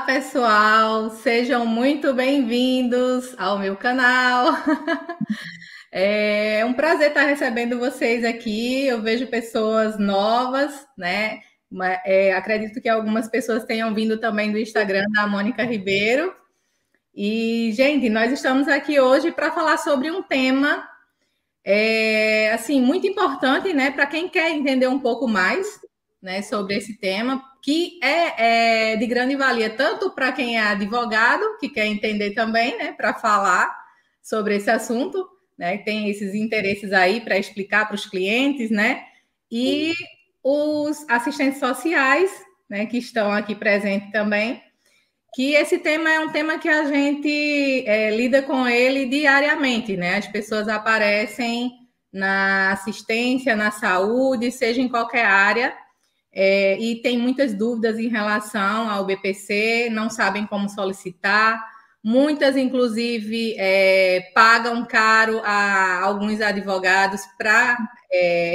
pessoal, sejam muito bem-vindos ao meu canal. É um prazer estar recebendo vocês aqui. Eu vejo pessoas novas, né? Acredito que algumas pessoas tenham vindo também do Instagram da Mônica Ribeiro. E, gente, nós estamos aqui hoje para falar sobre um tema assim, muito importante, né, para quem quer entender um pouco mais, né, sobre esse tema, que é de grande valia tanto para quem é advogado, que quer entender também, né, para falar sobre esse assunto, né, tem esses interesses aí para explicar para os clientes, né, e os assistentes sociais, né, que estão aqui presentes também, que esse tema é um tema que a gente lida com ele diariamente, né? As pessoas aparecem na assistência, na saúde, seja em qualquer área, e tem muitas dúvidas em relação ao BPC, não sabem como solicitar. Muitas, inclusive, pagam caro a alguns advogados para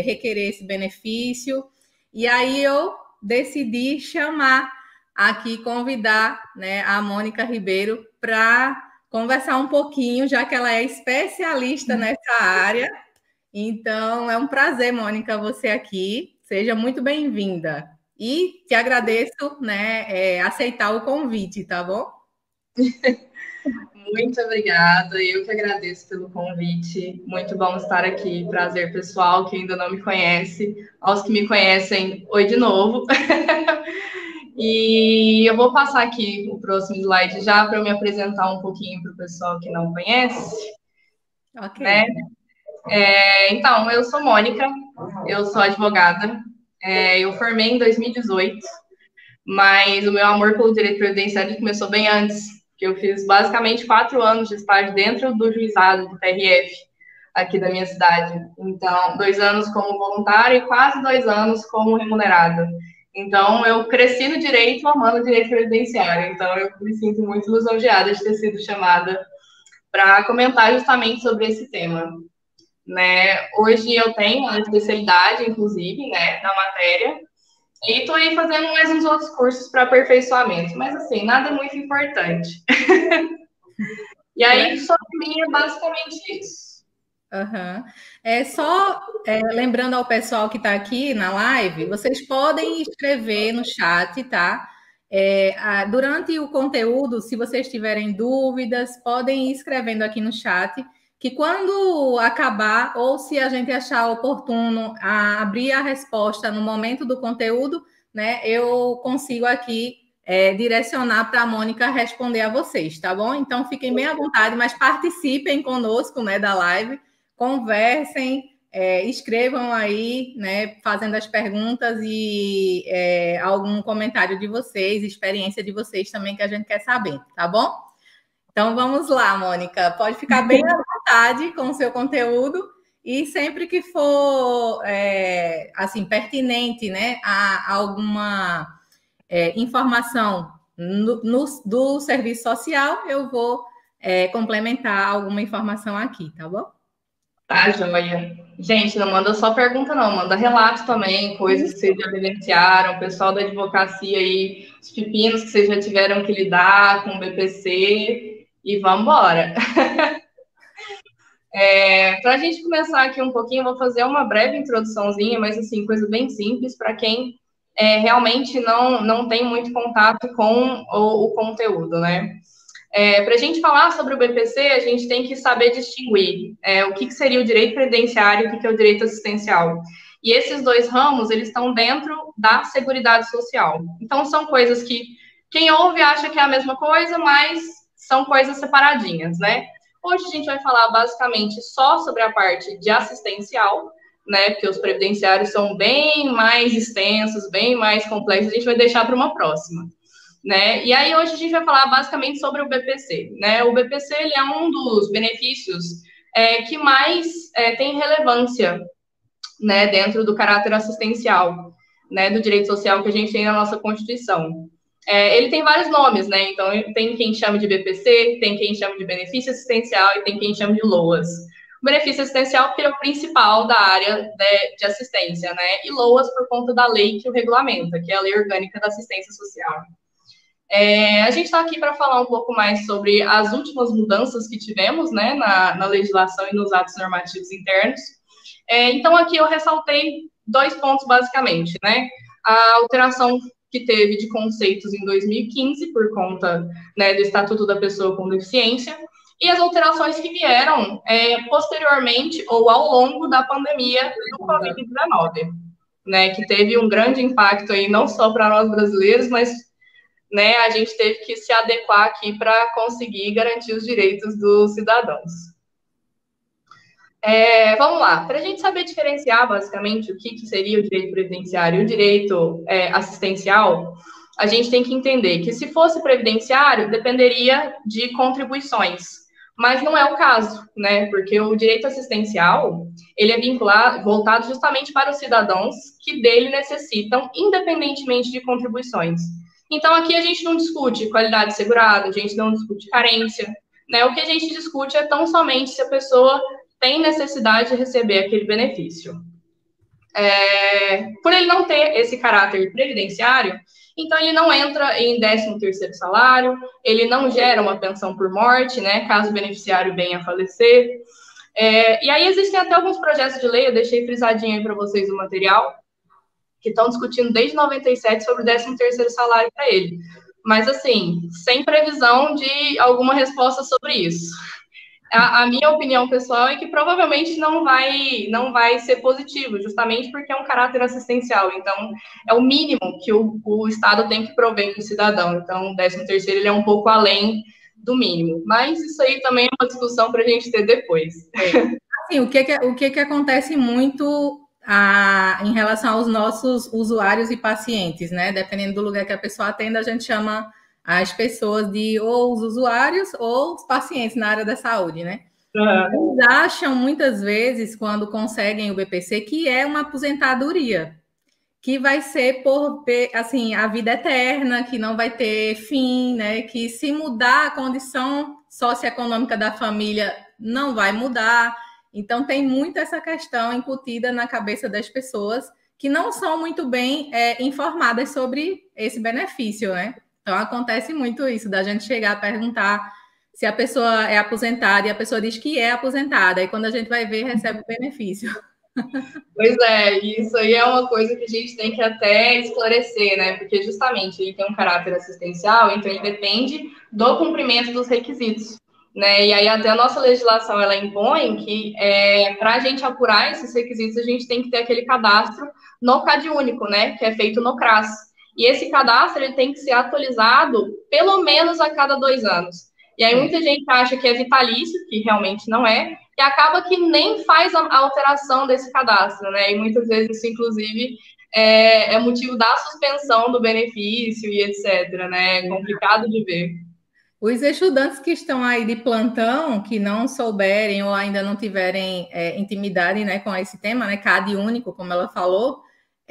requerer esse benefício. E aí eu decidi chamar aqui, convidar, né, a Mônica Ribeiro para conversar um pouquinho, já que ela é especialista nessa área. Então, é um prazer, Mônica, você aqui. Seja muito bem-vinda. E te agradeço, né, aceitar o convite, tá bom? Muito obrigada, eu que agradeço pelo convite. Muito bom estar aqui. Prazer, pessoal que ainda não me conhece. Aos que me conhecem, oi de novo. E eu vou passar aqui o próximo slide já para eu me apresentar um pouquinho para o pessoal que não conhece, Ok. né? Então, eu sou Mônica, eu sou advogada. Eu formei em 2018, mas o meu amor pelo direito previdenciário começou bem antes, que eu fiz basicamente 4 anos de estágio dentro do juizado do TRF, aqui da minha cidade. Então, 2 anos como voluntária e quase 2 anos como remunerada. Então, eu cresci no direito, amando o direito previdenciário. Então, eu me sinto muito lisonjeada de ter sido chamada para comentar justamente sobre esse tema. Né? Hoje eu tenho uma especialidade, inclusive, né, na matéria, e estou aí fazendo mais uns outros cursos para aperfeiçoamento, mas assim, nada muito importante. E aí, sobre mim, é basicamente isso. Uhum. É só lembrando ao pessoal que está aqui na live, vocês podem escrever no chat, tá? Durante o conteúdo, se vocês tiverem dúvidas, podem ir escrevendo aqui no chat, que quando acabar, ou se a gente achar oportuno abrir a resposta no momento do conteúdo, né, eu consigo aqui direcionar para a Mônica responder a vocês, tá bom? Então fiquem bem à vontade, mas participem conosco, né, da live, conversem, escrevam aí, né, fazendo as perguntas e algum comentário de vocês, experiência de vocês também que a gente quer saber, tá bom? Então vamos lá, Mônica, pode ficar bem à vontade com o seu conteúdo e sempre que for assim pertinente, né, a alguma informação do serviço social, eu vou complementar alguma informação aqui, tá bom? Tá, joia. Gente, não manda só pergunta, não, manda relatos também, coisas que vocês já vivenciaram, pessoal da advocacia aí, os pepinos que vocês já tiveram que lidar com o BPC, e vamos embora. Para a gente começar aqui um pouquinho, eu vou fazer uma breve introduçãozinha, mas assim, coisa bem simples para quem realmente não tem muito contato com o conteúdo, né? Para a gente falar sobre o BPC, a gente tem que saber distinguir o que seria o direito previdenciário e o que é o direito assistencial. E esses dois ramos, eles estão dentro da Seguridade Social. Então, são coisas que quem ouve acha que é a mesma coisa, mas são coisas separadinhas, né? Hoje a gente vai falar basicamente só sobre a parte de assistencial, né? Porque os previdenciários são bem mais extensos, bem mais complexos, a gente vai deixar para uma próxima. Né? E aí hoje a gente vai falar basicamente sobre o BPC, né? O BPC ele é um dos benefícios que mais tem relevância, né, dentro do caráter assistencial, né, do direito social que a gente tem na nossa Constituição. Ele tem vários nomes, né? Então tem quem chama de BPC, tem quem chama de benefício assistencial e tem quem chama de LOAS. O benefício assistencial porque é o principal da área de assistência, né? E LOAS por conta da lei que o regulamenta, que é a Lei Orgânica da Assistência Social. A gente está aqui para falar um pouco mais sobre as últimas mudanças que tivemos, né, na legislação e nos atos normativos internos. Então, aqui eu ressaltei 2 pontos, basicamente, né? A alteração que teve de conceitos em 2015, por conta, né, do Estatuto da Pessoa com Deficiência, e as alterações que vieram posteriormente ou ao longo da pandemia do Covid-19, né, que teve um grande impacto aí, não só para nós brasileiros, mas, né, a gente teve que se adequar aqui para conseguir garantir os direitos dos cidadãos. Vamos lá, para a gente saber diferenciar, basicamente, o que seria o direito previdenciário e o direito assistencial, a gente tem que entender que, se fosse previdenciário, dependeria de contribuições, mas não é o caso, né? Porque o direito assistencial, ele é voltado justamente para os cidadãos que dele necessitam, independentemente de contribuições. Então, aqui a gente não discute qualidade segurada, a gente não discute carência, né? O que a gente discute é tão somente se a pessoa tem necessidade de receber aquele benefício. Por ele não ter esse caráter previdenciário, então ele não entra em 13º salário, ele não gera uma pensão por morte, né, caso o beneficiário venha a falecer. E aí existem até alguns projetos de lei, eu deixei frisadinho aí para vocês o material, que estão discutindo desde 97 sobre o 13º salário para ele. Mas, assim, sem previsão de alguma resposta sobre isso. A minha opinião pessoal é que provavelmente não vai ser positivo, justamente porque é um caráter assistencial. Então, é o mínimo que o Estado tem que prover para o cidadão. Então, o 13º ele é um pouco além do mínimo. Mas isso aí também é uma discussão para a gente ter depois. Assim, o que acontece muito em relação aos nossos usuários e pacientes, né? Dependendo do lugar que a pessoa atende, a gente chama as pessoas de ou os usuários ou os pacientes na área da saúde, né? Uhum. Eles acham muitas vezes, quando conseguem o BPC, que é uma aposentadoria, que vai ser por, assim, a vida eterna, que não vai ter fim, né? Que se mudar a condição socioeconômica da família, não vai mudar. Então, tem muito essa questão incutida na cabeça das pessoas que não são muito bem informadas sobre esse benefício, né? Então, acontece muito isso, da gente chegar a perguntar se a pessoa é aposentada e a pessoa diz que é aposentada, e quando a gente vai ver, recebe o benefício. Pois é, isso aí é uma coisa que a gente tem que até esclarecer, né? Porque justamente ele tem um caráter assistencial, então ele depende do cumprimento dos requisitos, né? E aí até a nossa legislação, ela impõe que para a gente apurar esses requisitos, a gente tem que ter aquele cadastro no CadÚnico, né? Que é feito no CRAS. E esse cadastro ele tem que ser atualizado pelo menos a cada 2 anos. E aí muita gente acha que é vitalício, que realmente não é, e acaba que nem faz a alteração desse cadastro, né? E muitas vezes isso, inclusive, é motivo da suspensão do benefício e etc., né? É complicado de ver. Os estudantes que estão aí de plantão, que não souberem ou ainda não tiverem intimidade, né, com esse tema, né, CadÚnico, como ela falou,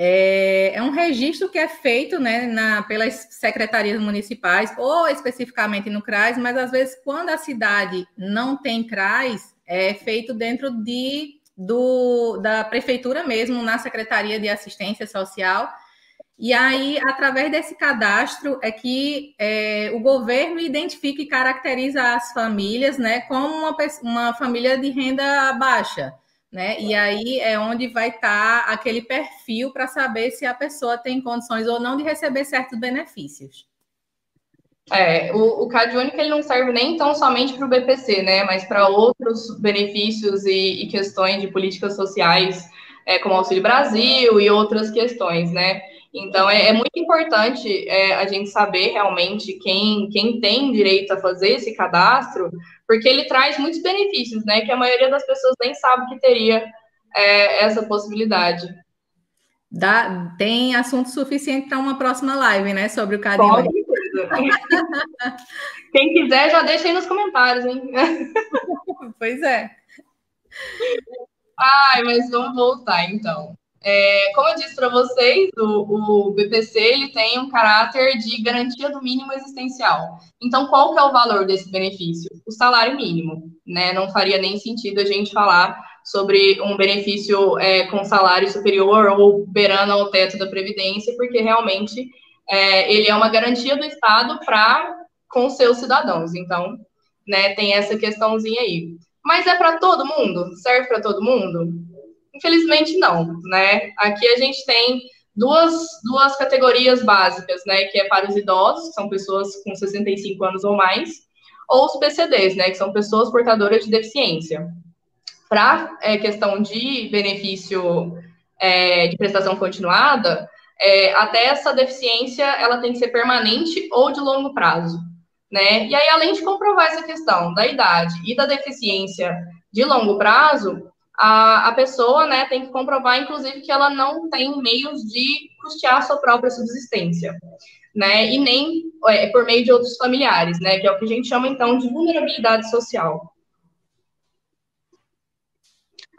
é um registro que é feito, né, pelas secretarias municipais ou especificamente no CRAS, mas às vezes quando a cidade não tem CRAS, é feito dentro da prefeitura mesmo, na Secretaria de Assistência Social. E aí, através desse cadastro, é que o governo identifica e caracteriza as famílias, né, como uma família de renda baixa, né? E aí é onde vai estar aquele perfil para saber se a pessoa tem condições ou não de receber certos benefícios. O CadÚnico ele não serve nem tão somente para o BPC, né, mas para outros benefícios e questões de políticas sociais, como Auxílio Brasil e outras questões, né? Então, é muito importante a gente saber realmente quem tem direito a fazer esse cadastro, porque ele traz muitos benefícios, né, que a maioria das pessoas nem sabe que teria essa possibilidade. Tem assunto suficiente para uma próxima live, né, sobre o CadÚnico. Quem quiser, já deixa aí nos comentários, hein? Pois é. Mas vamos voltar, então. Como eu disse para vocês, o BPC ele tem um caráter de garantia do mínimo existencial. Então, qual que é o valor desse benefício? O salário mínimo, né? Não faria nem sentido a gente falar sobre um benefício com salário superior ou beirando ao teto da Previdência, porque realmente ele é uma garantia do Estado para com seus cidadãos. Então, né, tem essa questãozinha aí. Mas é para todo mundo? Serve para todo mundo? Infelizmente, não, né? Aqui a gente tem duas categorias básicas, né? Que é para os idosos, que são pessoas com 65 anos ou mais, ou os PCDs, né? Que são pessoas portadoras de deficiência. Para questão de benefício de prestação continuada, até essa deficiência ela tem que ser permanente ou de longo prazo, né? E aí, além de comprovar essa questão da idade e da deficiência de longo prazo, a pessoa, né, tem que comprovar, inclusive, que ela não tem meios de custear a sua própria subsistência, né? E nem por meio de outros familiares, né? Que é o que a gente chama, então, de vulnerabilidade social.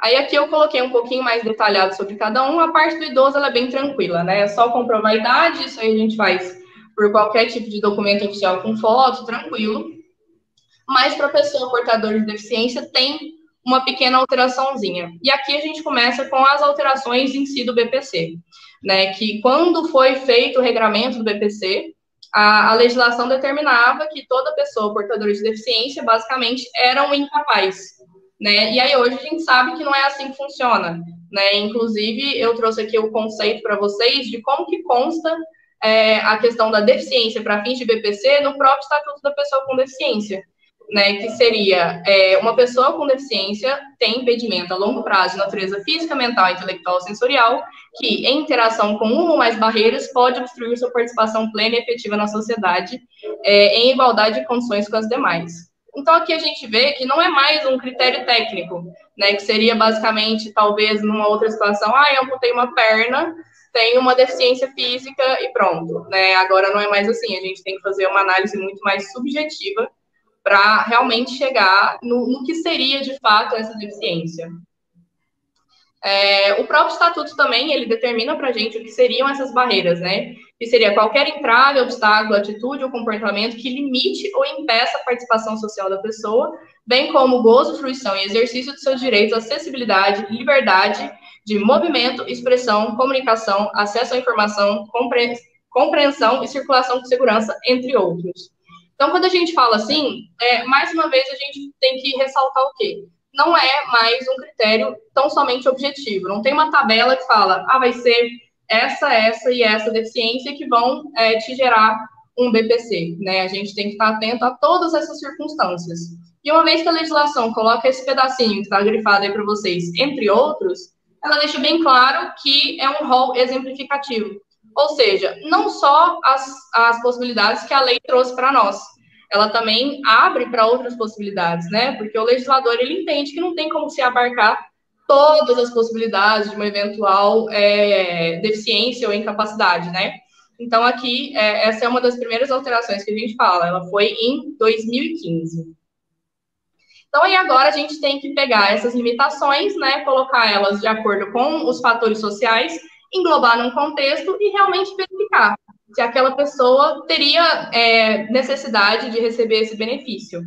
Aí aqui eu coloquei um pouquinho mais detalhado sobre cada um. A parte do idoso, ela é bem tranquila, né? É só comprovar a idade, isso aí a gente faz por qualquer tipo de documento oficial com foto, tranquilo. Mas para a pessoa portadora de deficiência tem uma pequena alteraçãozinha. E aqui a gente começa com as alterações em si do BPC, né? Que quando foi feito o regramento do BPC, a legislação determinava que toda pessoa portadora de deficiência, basicamente, era um incapaz, né? E aí hoje a gente sabe que não é assim que funciona, né? Inclusive, eu trouxe aqui o conceito para vocês de como que consta a questão da deficiência para fins de BPC no próprio Estatuto da Pessoa com Deficiência, né? Que seria uma pessoa com deficiência tem impedimento a longo prazo de natureza física, mental, intelectual ou sensorial, que, em interação com uma ou mais barreiras, pode obstruir sua participação plena e efetiva na sociedade em igualdade de condições com as demais. Então, aqui a gente vê que não é mais um critério técnico, né, que seria basicamente, talvez, numa outra situação, eu amputei uma perna, tenho uma deficiência física e pronto, né? Agora não é mais assim, a gente tem que fazer uma análise muito mais subjetiva para realmente chegar no que seria, de fato, essa deficiência. O próprio estatuto também, ele determina para a gente o que seriam essas barreiras, né? Que seria qualquer entrave, obstáculo, atitude ou comportamento que limite ou impeça a participação social da pessoa, bem como gozo, fruição e exercício de seus direitos, acessibilidade, liberdade de movimento, expressão, comunicação, acesso à informação, compreensão e circulação com segurança, entre outros. Então, quando a gente fala assim, mais uma vez a gente tem que ressaltar o quê? Não é mais um critério tão somente objetivo. Não tem uma tabela que fala, vai ser essa e essa deficiência que vão te gerar um BPC, né? A gente tem que estar atento a todas essas circunstâncias. E uma vez que a legislação coloca esse pedacinho que está grifado aí para vocês, entre outros, ela deixa bem claro que é um rol exemplificativo. Ou seja, não só as possibilidades que a lei trouxe para nós, ela também abre para outras possibilidades, né? Porque o legislador, ele entende que não tem como se abarcar todas as possibilidades de uma eventual deficiência ou incapacidade, né? Então, aqui, essa é uma das primeiras alterações que a gente fala, ela foi em 2015. Então, aí agora a gente tem que pegar essas limitações, né? Colocar elas de acordo com os fatores sociais, englobar num contexto e realmente verificar se aquela pessoa teria necessidade de receber esse benefício,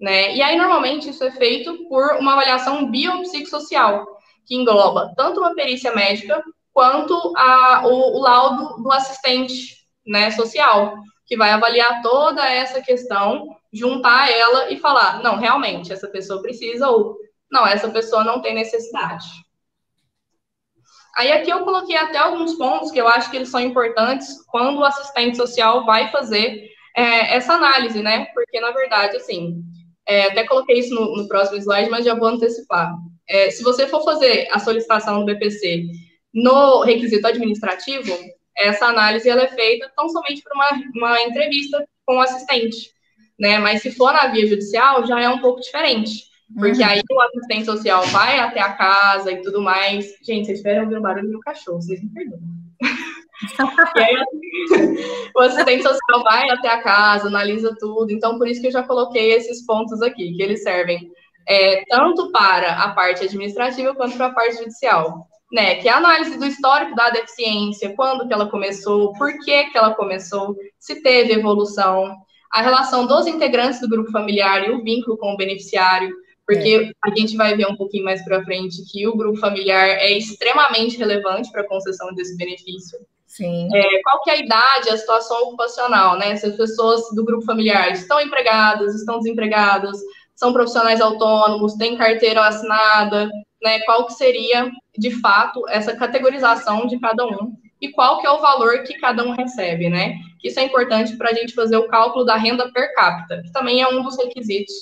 né? E aí, normalmente, isso é feito por uma avaliação biopsicossocial, que engloba tanto uma perícia médica quanto o laudo do assistente, né, social, que vai avaliar toda essa questão, juntar ela e falar, não, realmente, essa pessoa precisa, ou não, essa pessoa não tem necessidade. Aí aqui eu coloquei até alguns pontos que eu acho que eles são importantes quando o assistente social vai fazer essa análise, né? Porque, na verdade, assim, até coloquei isso no próximo slide, mas já vou antecipar. Se você for fazer a solicitação do BPC no requisito administrativo, essa análise ela é feita tão somente por uma entrevista com o assistente, né? Mas se for na via judicial, já é um pouco diferente. Porque aí o assistente social vai até a casa e tudo mais. Gente, vocês esperam ouvir o barulho do meu cachorro, vocês me perdoam. E aí, o assistente social vai até a casa, analisa tudo. Então, por isso que eu já coloquei esses pontos aqui, que eles servem tanto para a parte administrativa quanto para a parte judicial. Né? Que é a análise do histórico da deficiência, quando que ela começou, por que ela começou, se teve evolução, a relação dos integrantes do grupo familiar e o vínculo com o beneficiário, porque a gente vai ver um pouquinho mais para frente que o grupo familiar é extremamente relevante para a concessão desse benefício. Sim. Qual que é a idade, a situação ocupacional, né? Se as pessoas do grupo familiar estão empregadas, estão desempregadas, são profissionais autônomos, têm carteira assinada, né? Qual que seria, de fato, essa categorização de cada um e qual que é o valor que cada um recebe, né? Isso é importante para a gente fazer o cálculo da renda per capita, que também é um dos requisitos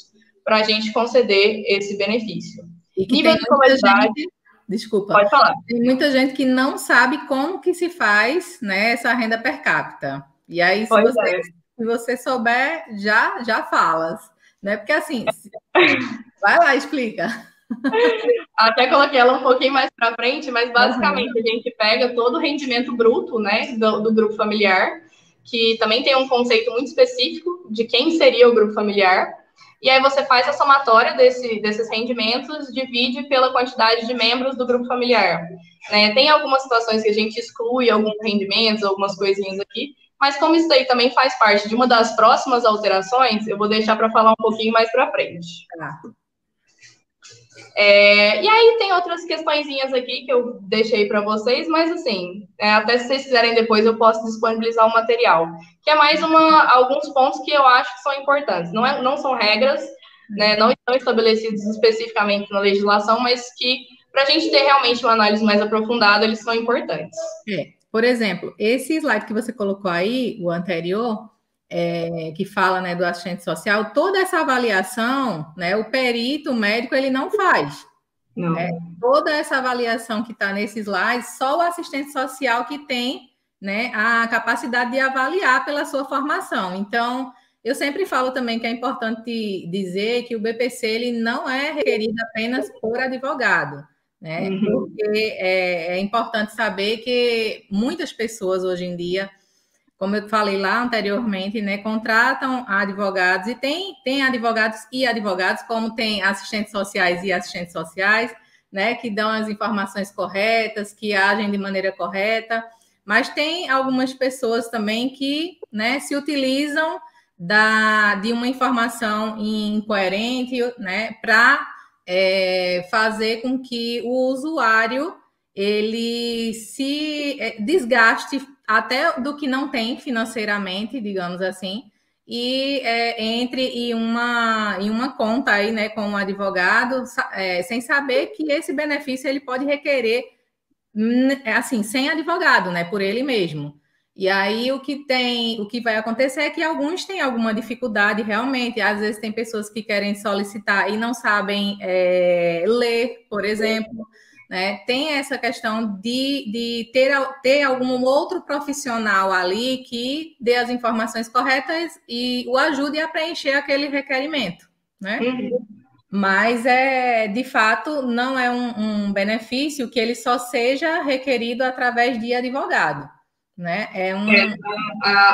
para a gente conceder esse benefício. E que Nível tem de muita escolaridade... gente, desculpa, Pode falar. tem muita gente que não sabe como que se faz, né, essa renda per capita. E aí, se você souber, já falas, né? Porque assim, vai lá, explica. Até coloquei ela um pouquinho mais para frente, mas basicamente a gente pega todo o rendimento bruto, né, do grupo familiar, que também tem um conceito muito específico de quem seria o grupo familiar, e aí você faz a somatória desses rendimentos, divide pela quantidade de membros do grupo familiar. Né? Tem algumas situações que a gente exclui alguns rendimentos, algumas coisinhas aqui, mas como isso daí também faz parte de uma das próximas alterações, eu vou deixar para falar um pouquinho mais para frente. Tá. E aí tem outras questõezinhas aqui que eu deixei para vocês, mas assim, até se vocês quiserem depois eu posso disponibilizar o material, que é mais alguns pontos que eu acho que são importantes. Não são regras, né, não estão estabelecidos especificamente na legislação, mas que para a gente ter realmente uma análise mais aprofundada, eles são importantes. Por exemplo, esse slide que você colocou aí, o anterior, que fala, né, do assistente social, toda essa avaliação, né, o perito, o médico, ele não faz. Não. Né? Toda essa avaliação que está nesse slide, só o assistente social que tem, né, a capacidade de avaliar pela sua formação. Então, eu sempre falo também que é importante dizer que o BPC ele não é requerido apenas por advogado. Né? Porque é importante saber que muitas pessoas hoje em dia, como eu falei lá anteriormente, né, contratam advogados, e tem advogados e advogados, como tem assistentes sociais e assistentes sociais, né, que dão as informações corretas, que agem de maneira correta, mas tem algumas pessoas também que, né, se utilizam de uma informação incoerente, né, para fazer com que o usuário ele se desgaste até do que não tem financeiramente, digamos assim, e entre em uma conta aí, né, com um advogado, sem saber que esse benefício ele pode requerer assim, sem advogado, né, por ele mesmo. E aí o que vai acontecer é que alguns têm alguma dificuldade realmente. Às vezes tem pessoas que querem solicitar e não sabem ler, por exemplo. Né? Tem essa questão de ter algum outro profissional ali que dê as informações corretas e o ajude a preencher aquele requerimento. Né? Mas, de fato, não é um benefício que ele só seja requerido através de advogado. Né?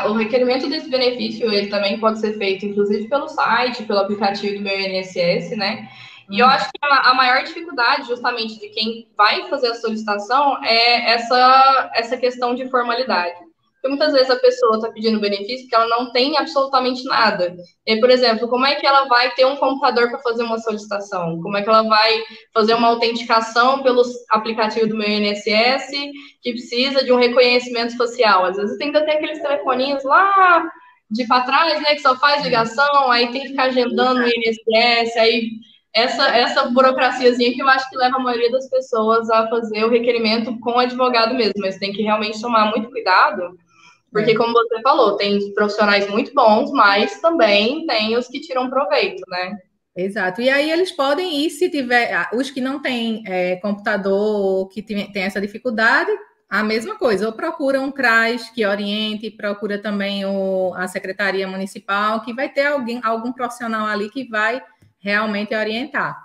O requerimento desse benefício ele também pode ser feito, inclusive, pelo site, pelo aplicativo do meu INSS, né? E eu acho que a maior dificuldade, justamente, de quem vai fazer a solicitação é essa questão de formalidade. Porque muitas vezes a pessoa está pedindo benefício porque ela não tem absolutamente nada. E, por exemplo, como é que ela vai ter um computador para fazer uma solicitação? Como é que ela vai fazer uma autenticação pelo aplicativo do meu INSS que precisa de um reconhecimento facial? Às vezes tem que ter aqueles telefoninhos lá de para trás, né, que só faz ligação, aí tem que ficar agendando no INSS, aí essa burocraciazinha que eu acho que leva a maioria das pessoas a fazer o requerimento com o advogado mesmo, mas tem que realmente tomar muito cuidado, porque, como você falou, tem profissionais muito bons, mas também tem os que tiram proveito, né? Exato. E aí eles podem ir, se tiver, os que não têm computador, que tem essa dificuldade, a mesma coisa, ou procura um CRAS que oriente, procura também a Secretaria Municipal, que vai ter algum profissional ali que vai realmente orientar.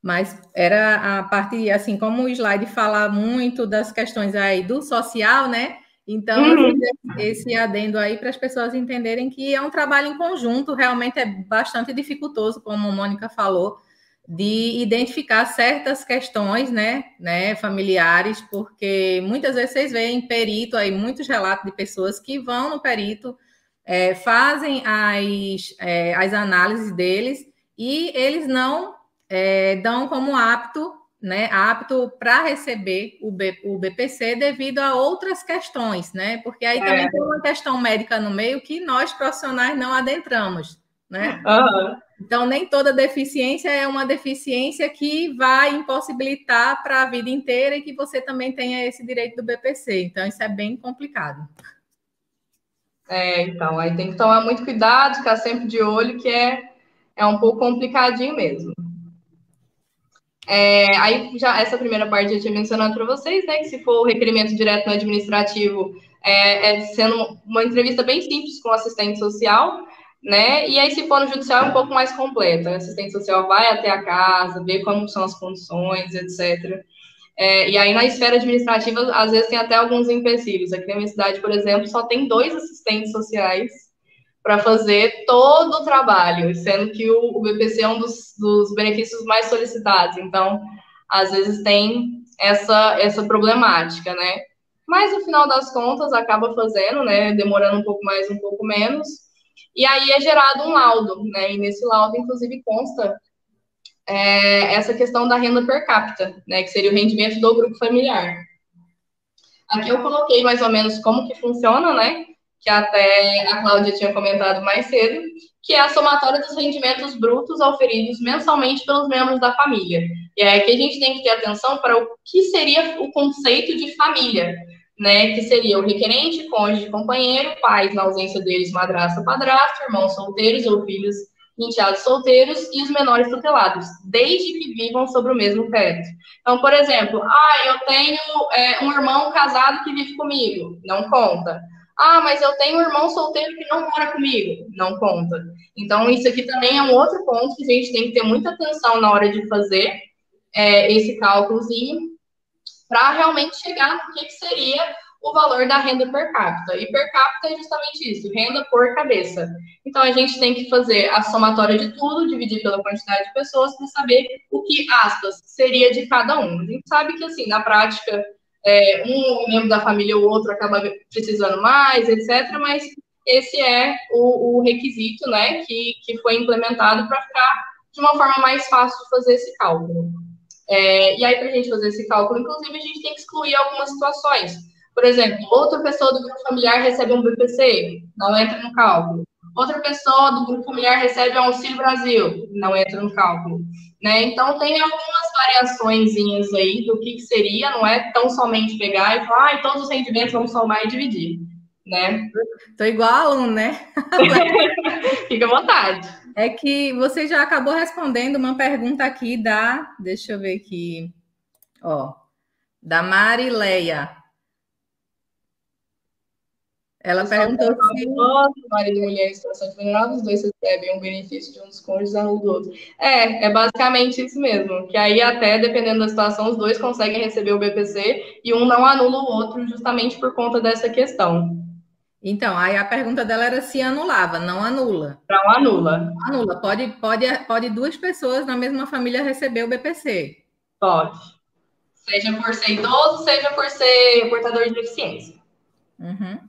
Mas era a parte, assim, como o slide fala muito das questões aí do social, né? Então, eu fiz esse adendo aí para as pessoas entenderem que é um trabalho em conjunto, realmente é bastante dificultoso, como a Mônica falou, de identificar certas questões, né, familiares, porque muitas vezes vocês veem perito aí, muitos relatos de pessoas que vão no perito, fazem as análises deles e eles não dão como apto né, apto para receber o BPC devido a outras questões, né? Porque aí também tem uma questão médica no meio que nós profissionais não adentramos, né? Então, nem toda deficiência é uma deficiência que vai impossibilitar para a vida inteira e que você também tenha esse direito do BPC. Então, isso é bem complicado. Então, aí tem que tomar muito cuidado, ficar sempre de olho, que é um pouco complicadinho mesmo. Aí, já essa primeira parte eu tinha mencionado para vocês, né, que se for o requerimento direto no administrativo, sendo uma entrevista bem simples com o assistente social, né, e aí se for no judicial é um pouco mais completa. O assistente social vai até a casa, vê como são as condições, etc. E aí, na esfera administrativa, às vezes tem até alguns empecilhos. Aqui na minha cidade, por exemplo, só tem 2 assistentes sociais para fazer todo o trabalho, sendo que o BPC é um dos benefícios mais solicitados. Então, às vezes tem essa problemática, né? Mas, no final das contas, acaba fazendo, né? Demorando um pouco mais, um pouco menos. E aí é gerado um laudo, né? E nesse laudo, inclusive, consta essa questão da renda per capita, né, que seria o rendimento do grupo familiar. Aqui eu coloquei mais ou menos como que funciona, né, que até a Cláudia tinha comentado mais cedo, que é a somatória dos rendimentos brutos auferidos mensalmente pelos membros da família. E é aqui a gente tem que ter atenção para o que seria o conceito de família, né, que seria o requerente, cônjuge, companheiro, pais, na ausência deles, madrasta, padrasto, irmãos solteiros ou filhos enteados solteiros e os menores tutelados, desde que vivam sobre o mesmo teto. Então, por exemplo, eu tenho um irmão casado que vive comigo, não conta. Mas eu tenho um irmão solteiro que não mora comigo, não conta. Então, isso aqui também é um outro ponto que a gente tem que ter muita atenção na hora de fazer esse cálculozinho, para realmente chegar no que seria o valor da renda per capita. E per capita é justamente isso, renda por cabeça. Então, a gente tem que fazer a somatória de tudo, dividir pela quantidade de pessoas, para saber o que, aspas, seria de cada um. A gente sabe que, assim, na prática, um membro da família ou outro acaba precisando mais, etc., mas esse é o requisito, né, que foi implementado para ficar de uma forma mais fácil de fazer esse cálculo. E aí, para a gente fazer esse cálculo, inclusive, a gente tem que excluir algumas situações. Por exemplo, outra pessoa do grupo familiar recebe um BPC, não entra no cálculo. Outra pessoa do grupo familiar recebe um Auxílio Brasil, não entra no cálculo. Né? Então, tem algumas variaçõezinhas aí do que seria, não é tão somente pegar e falar, todos os rendimentos vamos somar e dividir. Né? Tô igual aluno, né? Fica à vontade. É que você já acabou respondendo uma pergunta aqui deixa eu ver aqui, da Marileia. Ela perguntou se... marido e mulher em situação de vulnerável, os dois recebem um benefício de um dos cônjuges anula do outro. É basicamente isso mesmo, que aí até, dependendo da situação, os dois conseguem receber o BPC e um não anula o outro justamente por conta dessa questão. Então, aí a pergunta dela era se anulava, não anula. Não anula. Anula. Pode 2 pessoas na mesma família receber o BPC? Pode. Seja por ser idoso, seja por ser portador de deficiência. Uhum.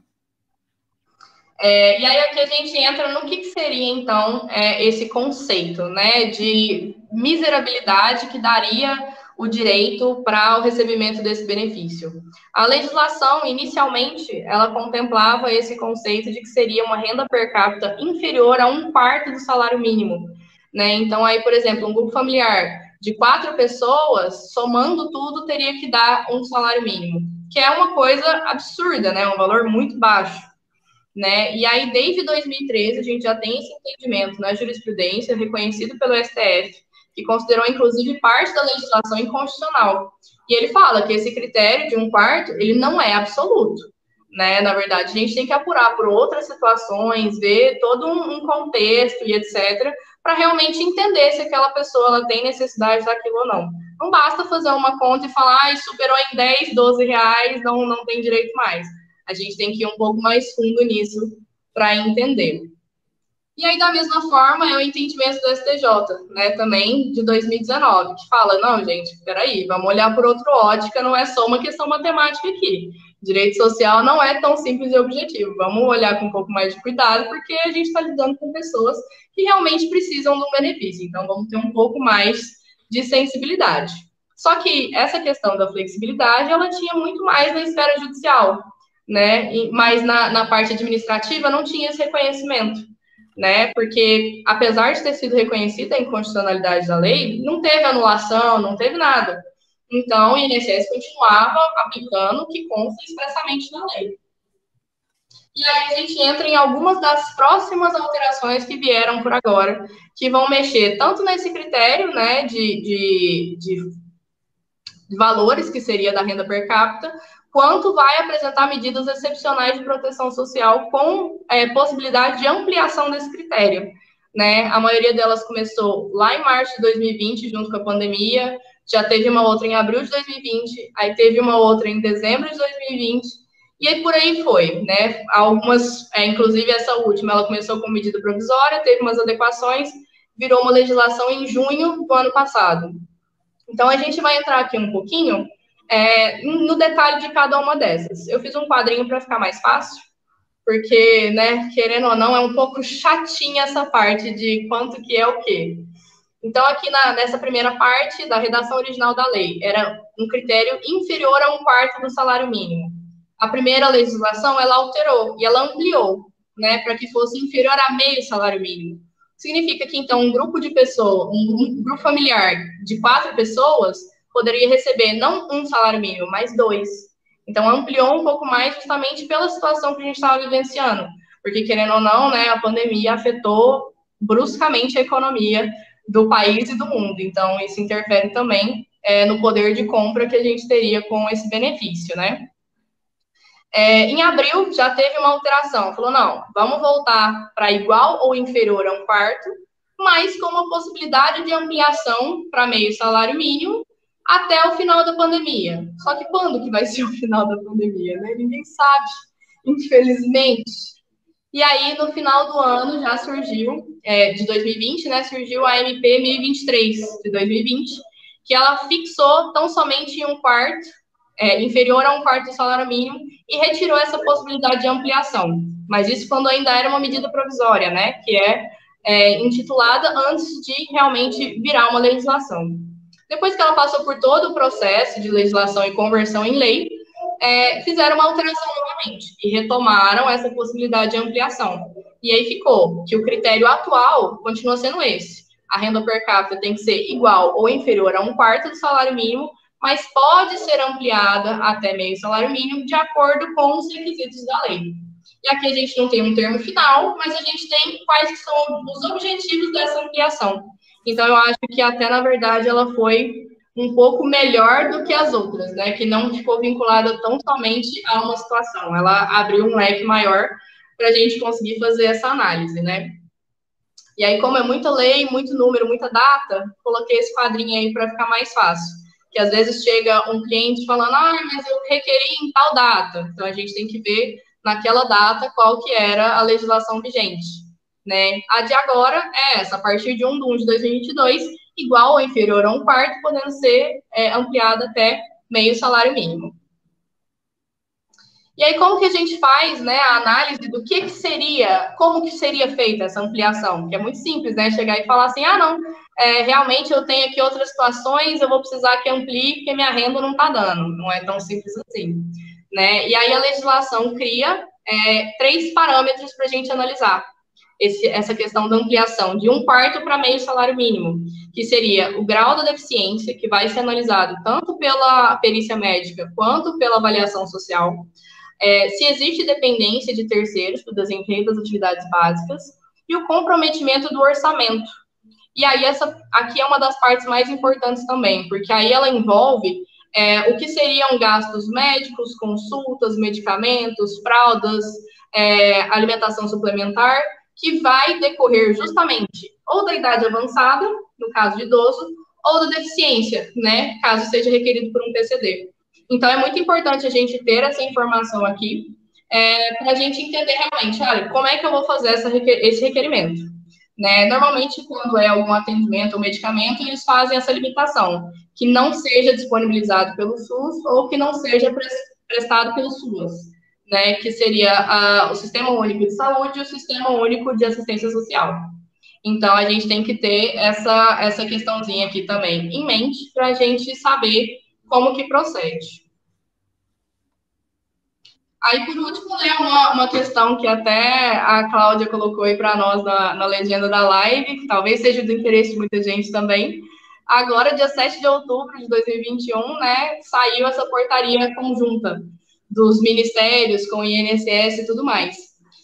E aí aqui a gente entra no que seria, então, esse conceito, né, de miserabilidade que daria o direito para o recebimento desse benefício. A legislação, inicialmente, ela contemplava esse conceito de que seria uma renda per capita inferior a 1/4 do salário mínimo, né? Então, aí, por exemplo, um grupo familiar de 4 pessoas, somando tudo, teria que dar um salário mínimo, que é uma coisa absurda, né? Um valor muito baixo. Né? E aí, desde 2013, a gente já tem esse entendimento na jurisprudência, reconhecido pelo STF, que considerou, inclusive, parte da legislação inconstitucional. E ele fala que esse critério de 1/4, ele não é absoluto. Né? Na verdade, a gente tem que apurar por outras situações, ver todo um contexto e etc., para realmente entender se aquela pessoa ela tem necessidade daquilo ou não. Não basta fazer uma conta e falar, superou em 10, 12 reais, não tem direito mais. A gente tem que ir um pouco mais fundo nisso para entender. E aí, da mesma forma, é o entendimento do STJ, né, também de 2019, que fala, não, gente, peraí, vamos olhar por outra ótica, não é só uma questão matemática aqui. Direito social não é tão simples e objetivo. Vamos olhar com um pouco mais de cuidado, porque a gente está lidando com pessoas que realmente precisam de um benefício. Então, vamos ter um pouco mais de sensibilidade. Só que essa questão da flexibilidade, ela tinha muito mais na esfera judicial, né? Mas na parte administrativa não tinha esse reconhecimento, né? Porque, apesar de ter sido reconhecida a inconstitucionalidade da lei, não teve anulação, não teve nada. Então, o INSS continuava aplicando o que consta expressamente na lei. E aí a gente entra em algumas das próximas alterações que vieram por agora, que vão mexer tanto nesse critério, né, de valores, que seria da renda per capita, quanto vai apresentar medidas excepcionais de proteção social com possibilidade de ampliação desse critério, né? A maioria delas começou lá em março de 2020, junto com a pandemia, já teve uma outra em abril de 2020, aí teve uma outra em dezembro de 2020, e aí por aí foi, né? Algumas, inclusive essa última, ela começou com medida provisória, teve umas adequações, virou uma legislação em junho do ano passado. Então, a gente vai entrar aqui um pouquinho no detalhe de cada uma dessas. Eu fiz um quadrinho para ficar mais fácil, porque, né, querendo ou não, é um pouco chatinha essa parte de quanto que é o quê. Então, aqui nessa primeira parte da redação original da lei, era um critério inferior a 1/4 do salário mínimo. A primeira legislação, ela alterou e ela ampliou, né, para que fosse inferior a meio salário mínimo. Significa que, então, um grupo de pessoas, um grupo familiar de 4 pessoas poderia receber não um salário mínimo, mas 2. Então, ampliou um pouco mais justamente pela situação que a gente estava vivenciando. Porque, querendo ou não, né, a pandemia afetou bruscamente a economia do país e do mundo. Então, isso interfere também no poder de compra que a gente teria com esse benefício, né? Em abril, já teve uma alteração. Falou, não, vamos voltar para igual ou inferior a 1/4, mas com uma possibilidade de ampliação para meio salário mínimo até o final da pandemia. Só que quando que vai ser o final da pandemia, né? Ninguém sabe, infelizmente. E aí, no final do ano, já surgiu, de 2020, né, surgiu a MP 1023 de 2020, que ela fixou tão somente em 1/4, inferior a 1/4 do salário mínimo, e retirou essa possibilidade de ampliação. Mas isso quando ainda era uma medida provisória, né, que intitulada antes de realmente virar uma legislação. Depois que ela passou por todo o processo de legislação e conversão em lei, fizeram uma alteração novamente e retomaram essa possibilidade de ampliação. E aí ficou que o critério atual continua sendo esse. A renda per capita tem que ser igual ou inferior a 1/4 do salário mínimo, mas pode ser ampliada até meio salário mínimo de acordo com os requisitos da lei. E aqui a gente não tem um termo final, mas a gente tem quais que são os objetivos dessa ampliação. Então, eu acho que até, na verdade, ela foi um pouco melhor do que as outras, né? Que não ficou vinculada tão somente a uma situação. Ela abriu um leque maior para a gente conseguir fazer essa análise, né? E aí, como é muita lei, muito número, muita data, coloquei esse quadrinho aí para ficar mais fácil. Que às vezes chega um cliente falando, mas eu requeri em tal data. Então, a gente tem que ver naquela data qual que era a legislação vigente, né? A de agora é essa, a partir de 1 de 1 de 2022, igual ou inferior a 1/4, podendo ser ampliada até meio salário mínimo. E aí, como que a gente faz, né, a análise do que seria, como que seria feita essa ampliação? Que é muito simples, né, chegar e falar assim, não, realmente eu tenho aqui outras situações, eu vou precisar que amplie, porque minha renda não está dando. Não é tão simples assim, né? E aí a legislação cria 3 parâmetros para a gente analisar essa questão da ampliação de 1/4 para meio salário mínimo, que seria o grau da deficiência, que vai ser analisado tanto pela perícia médica quanto pela avaliação social, se existe dependência de terceiros para o desempenho das atividades básicas e o comprometimento do orçamento. E aí essa aqui é uma das partes mais importantes também, porque aí ela envolve o que seriam gastos médicos, consultas, medicamentos, fraldas, alimentação suplementar, que vai decorrer justamente ou da idade avançada, no caso de idoso, ou da deficiência, né, caso seja requerido por um PCD. Então, é muito importante a gente ter essa informação aqui, para a gente entender realmente, olha, como é que eu vou fazer esse requerimento, né? Normalmente, quando é algum atendimento ou medicamento, eles fazem essa limitação, que não seja disponibilizado pelo SUS ou que não seja prestado pelo SUAS, né, que seria o Sistema Único de Saúde e o Sistema Único de Assistência Social. Então, a gente tem que ter essa questãozinha aqui também em mente para a gente saber como que procede. Aí, por último, né, uma questão que até a Cláudia colocou aí para nós na legenda da live, que talvez seja do interesse de muita gente também. Agora, dia 7 de outubro de 2021, né, saiu essa portaria conjunta dos ministérios com o INSS e tudo mais.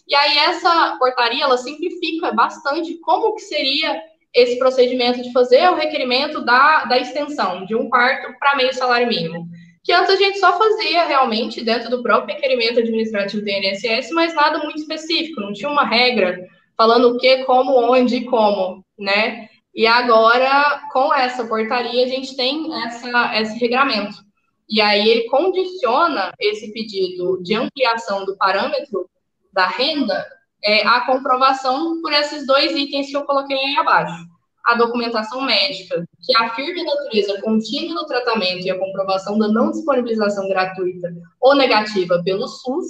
E aí, essa portaria, ela simplifica bastante como que seria esse procedimento de fazer o requerimento da extensão de um quarto para meio salário mínimo, que antes a gente só fazia realmente dentro do próprio requerimento administrativo do INSS, mas nada muito específico, não tinha uma regra falando o que, como, onde e como, né? E agora, com essa portaria, a gente tem esse regramento. E aí ele condiciona esse pedido de ampliação do parâmetro da renda à comprovação por esses dois itens que eu coloquei aí abaixo. A documentação médica, que afirme a natureza contínua do tratamento e a comprovação da não disponibilização gratuita ou negativa pelo SUS,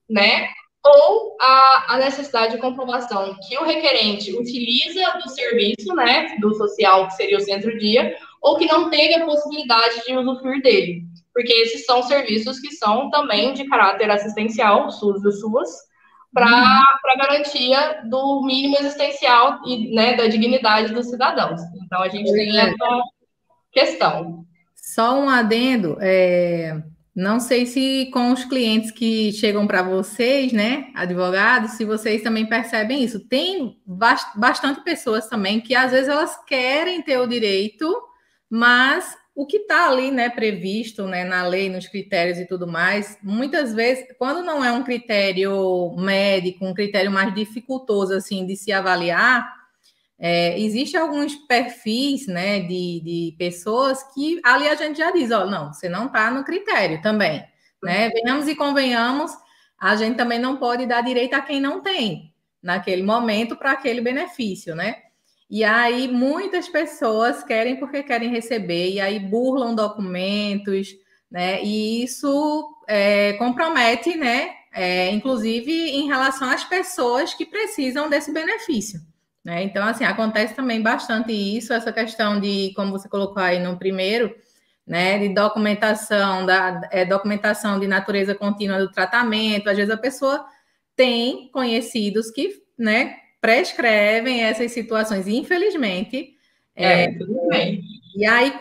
né? Ou a necessidade de comprovação que o requerente utiliza do serviço, né, do social, que seria o centro-dia, ou que não tenha possibilidade de usufruir dele. Porque esses são serviços que são também de caráter assistencial, SUS e SUAS, para garantia do mínimo existencial e, né, da dignidade dos cidadãos. Então, a gente tem essa questão. Só um adendo, não sei se com os clientes que chegam para vocês, né, advogados, se vocês também percebem isso. Tem bastante pessoas também que às vezes elas querem ter o direito, mas o que está ali, né, previsto, né, na lei, nos critérios e tudo mais, muitas vezes, quando não é um critério médico, um critério mais dificultoso assim de se avaliar, existem alguns perfis, né, de pessoas que ali a gente já diz, ó, não, você não está no critério também, né? Venhamos e convenhamos, a gente também não pode dar direito a quem não tem naquele momento para aquele benefício, né? E aí muitas pessoas querem porque querem receber, e aí burlam documentos, né? E isso compromete, né? Inclusive em relação às pessoas que precisam desse benefício. Né? Então, assim, acontece também bastante isso, essa questão de, como você colocou aí no primeiro, né, de documentação de natureza contínua do tratamento. Às vezes a pessoa tem conhecidos que, né, prescrevem essas situações, infelizmente. Tudo bem. E aí,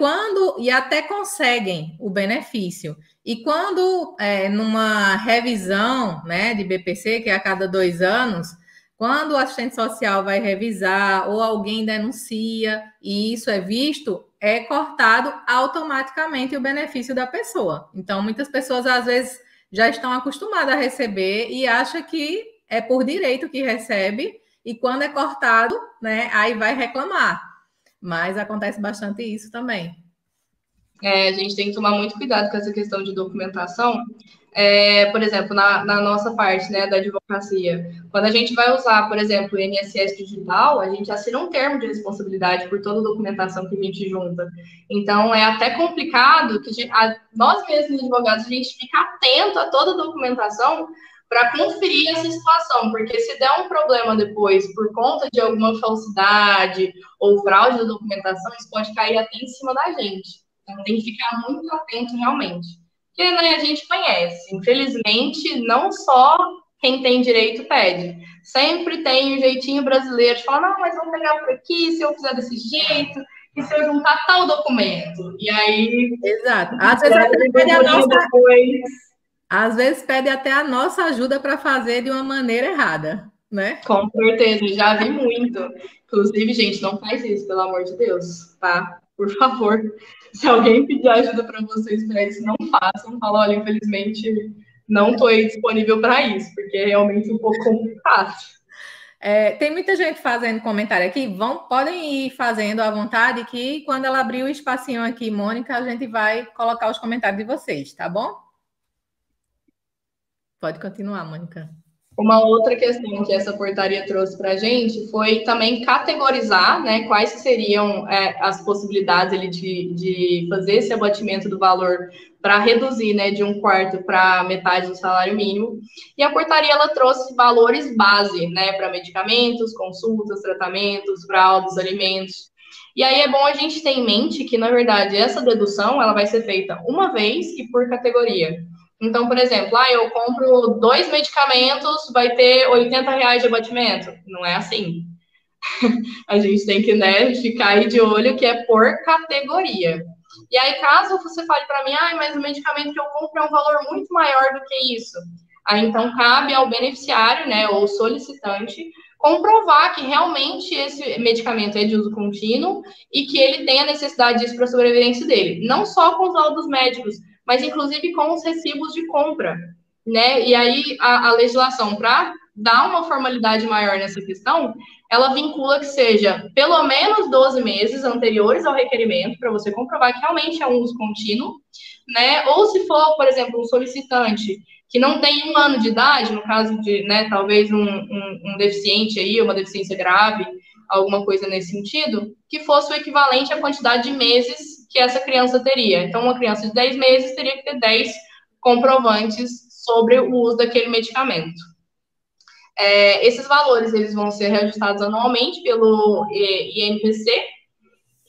e até conseguem o benefício. E quando, numa revisão, né, de BPC, que é a cada 2 anos, quando o assistente social vai revisar ou alguém denuncia e isso é visto, é cortado automaticamente o benefício da pessoa. Então, muitas pessoas, às vezes, já estão acostumadas a receber e acham que é por direito que recebe, e quando é cortado, né, aí vai reclamar. Mas acontece bastante isso também. A gente tem que tomar muito cuidado com essa questão de documentação. Por exemplo, na nossa parte, né, da advocacia, quando a gente vai usar, por exemplo, o INSS digital, a gente assina um termo de responsabilidade por toda a documentação que a gente junta. Então, é até complicado que nós mesmos, advogados, a gente fica atento a toda a documentação para conferir essa situação, porque se der um problema depois por conta de alguma falsidade ou fraude da documentação, isso pode cair até em cima da gente. Então, tem que ficar muito atento realmente. Porque, né, a gente conhece. Infelizmente, não só quem tem direito pede. Sempre tem um jeitinho brasileiro de falar, não, mas vamos pegar por aqui, se eu fizer desse jeito, e se eu juntar tal documento. E aí... Exato. Às vezes pede até a nossa ajuda para fazer de uma maneira errada, né? Com certeza, já vi muito. Inclusive, gente, não faz isso, pelo amor de Deus, tá? Por favor, se alguém pedir ajuda para vocês para isso, não façam. Fala, olha, infelizmente, não estou aí disponível para isso, porque é realmente um pouco complicado. Tem muita gente fazendo comentário aqui. Podem ir fazendo à vontade, que quando ela abrir o espacinho aqui, Mônica, a gente vai colocar os comentários de vocês, tá bom? Pode continuar, Mônica. Uma outra questão que essa portaria trouxe para a gente foi também categorizar, né, quais seriam as possibilidades ali de fazer esse abatimento do valor para reduzir, né, de 1/4 para metade do salário mínimo. E a portaria ela trouxe valores base, né, para medicamentos, consultas, tratamentos, fraldas, alimentos. E aí é bom a gente ter em mente que, na verdade, essa dedução ela vai ser feita uma vez e por categoria. Então, por exemplo, eu compro 2 medicamentos, vai ter R$ 80 de abatimento. Não é assim. A gente tem que, né, ficar aí de olho que é por categoria. E aí, caso você fale para mim, mas o medicamento que eu compro é um valor muito maior do que isso. Aí, então, cabe ao beneficiário, né, ou solicitante, comprovar que realmente esse medicamento é de uso contínuo e que ele tem a necessidade disso para a sobrevivência dele. Não só com os laudos médicos, mas inclusive com os recibos de compra, né? E aí a legislação, para dar uma formalidade maior nessa questão, ela vincula que seja pelo menos 12 meses anteriores ao requerimento, para você comprovar que realmente é um uso contínuo, né? Ou se for, por exemplo, um solicitante que não tem 1 ano de idade, no caso de, né, talvez um deficiente aí, uma deficiência grave, alguma coisa nesse sentido, que fosse o equivalente à quantidade de meses que essa criança teria. Então, uma criança de 10 meses teria que ter 10 comprovantes sobre o uso daquele medicamento. Esses valores eles vão ser reajustados anualmente pelo INPC,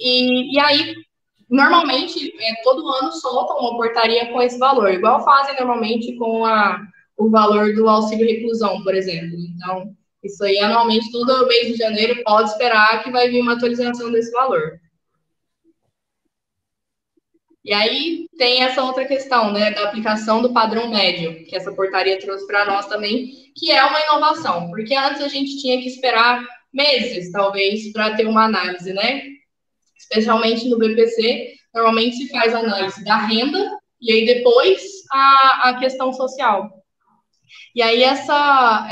e aí, normalmente, todo ano soltam uma portaria com esse valor, igual fazem normalmente com o valor do auxílio reclusão, por exemplo. Então, isso aí, anualmente, todo mês de janeiro, pode esperar que vai vir uma atualização desse valor. E aí tem essa outra questão, né, da aplicação do padrão médio, que essa portaria trouxe para nós também, que é uma inovação, porque antes a gente tinha que esperar meses, talvez, para ter uma análise, né? Especialmente no BPC, normalmente se faz análise da renda e aí depois a questão social. E aí essa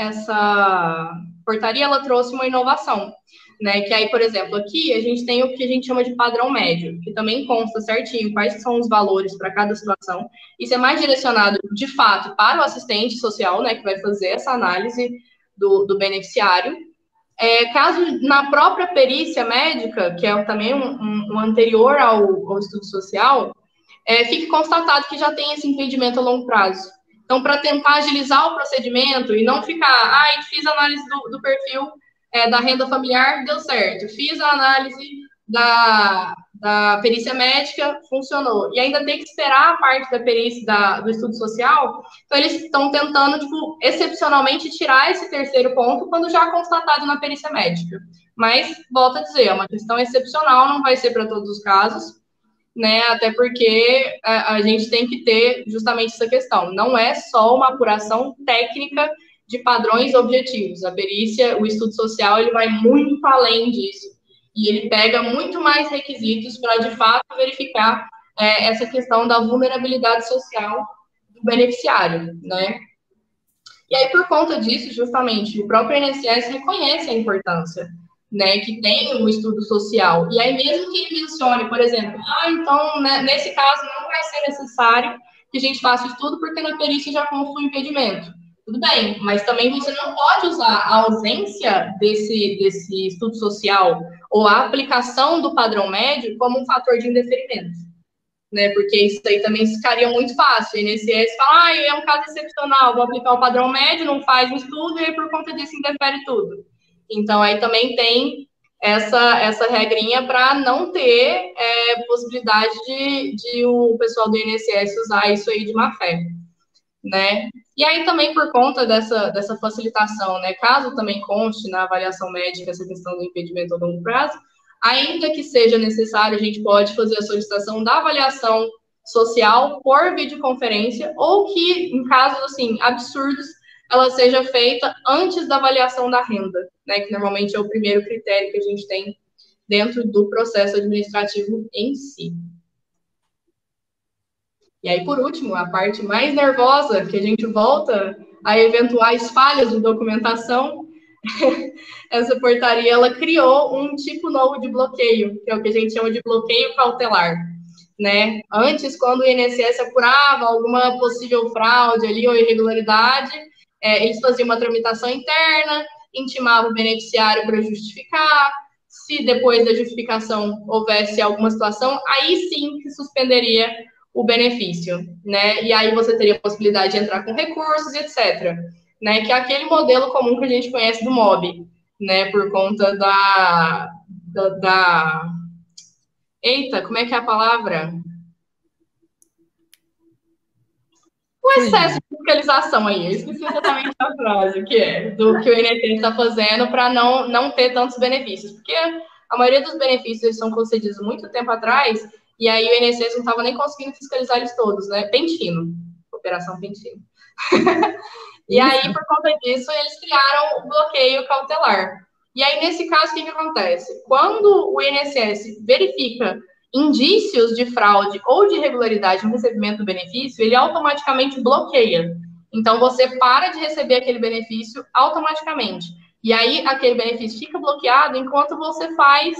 portaria ela trouxe uma inovação, né? Que aí, por exemplo, aqui a gente tem o que a gente chama de padrão médio, que também consta certinho quais são os valores para cada situação. Isso é mais direcionado, de fato, para o assistente social, né? Que vai fazer essa análise do beneficiário. Caso na própria perícia médica, que é também um anterior ao estudo social, fique constatado que já tem esse impedimento a longo prazo. Então, para tentar agilizar o procedimento e não ficar, fiz a análise do perfil da renda familiar, deu certo. Fiz a análise da perícia médica, funcionou. E ainda tem que esperar a parte da perícia do estudo social. Então, eles estão tentando, excepcionalmente, tirar esse terceiro ponto quando já constatado na perícia médica. Mas, volto a dizer, é uma questão excepcional, não vai ser para todos os casos, né? Até porque a gente tem que ter justamente essa questão. Não é só uma apuração técnica de padrões objetivos. A perícia, o estudo social, ele vai muito além disso. E ele pega muito mais requisitos para, de fato, verificar essa questão da vulnerabilidade social do beneficiário, né? E aí, por conta disso, justamente, o próprio INSS reconhece a importância, né, que tem o estudo social. E aí, mesmo que ele mencione, por exemplo, então, né, nesse caso, não vai ser necessário que a gente faça o estudo, porque na perícia já consta o impedimento. Tudo bem, mas também você não pode usar a ausência desse estudo social ou a aplicação do padrão médio como um fator de indeferimento, né? Porque isso aí também ficaria muito fácil. O INSS fala, é um caso excepcional, vou aplicar o padrão médio, não faz o estudo e aí por conta disso indefere tudo. Então, aí também tem essa regrinha para não ter possibilidade de o pessoal do INSS usar isso aí de má fé, né? E aí também por conta dessa facilitação, né? Caso também conste na avaliação médica essa questão do impedimento a longo prazo, ainda que seja necessário, a gente pode fazer a solicitação da avaliação social por videoconferência, ou que, em casos, assim, absurdos, ela seja feita antes da avaliação da renda, né, que normalmente é o primeiro critério que a gente tem dentro do processo administrativo em si. E aí, por último, a parte mais nervosa, que a gente volta a eventuais falhas de documentação, essa portaria, ela criou um tipo novo de bloqueio, que é o que a gente chama de bloqueio cautelar, né? Antes, quando o INSS apurava alguma possível fraude ali ou irregularidade, eles faziam uma tramitação interna, intimavam o beneficiário para justificar, se depois da justificação houvesse alguma situação, aí sim que suspenderia o benefício, né? E aí você teria a possibilidade de entrar com recursos, etc. Né? Que é aquele modelo comum que a gente conhece do MOB, né? Por conta da... Eita, como é que é a palavra? O excesso de fiscalização aí, eu esqueci exatamente a frase do que o INSS está fazendo para não ter tantos benefícios, porque a maioria dos benefícios são concedidos muito tempo atrás, e aí o INSS não estava nem conseguindo fiscalizar eles todos, né? Pentino, Operação Pentino. E aí, por conta disso, eles criaram o bloqueio cautelar. E aí, nesse caso, o que acontece? Quando o INSS verifica indícios de fraude ou de irregularidade no recebimento do benefício, ele automaticamente bloqueia. Então, você para de receber aquele benefício automaticamente. E aí, aquele benefício fica bloqueado enquanto você faz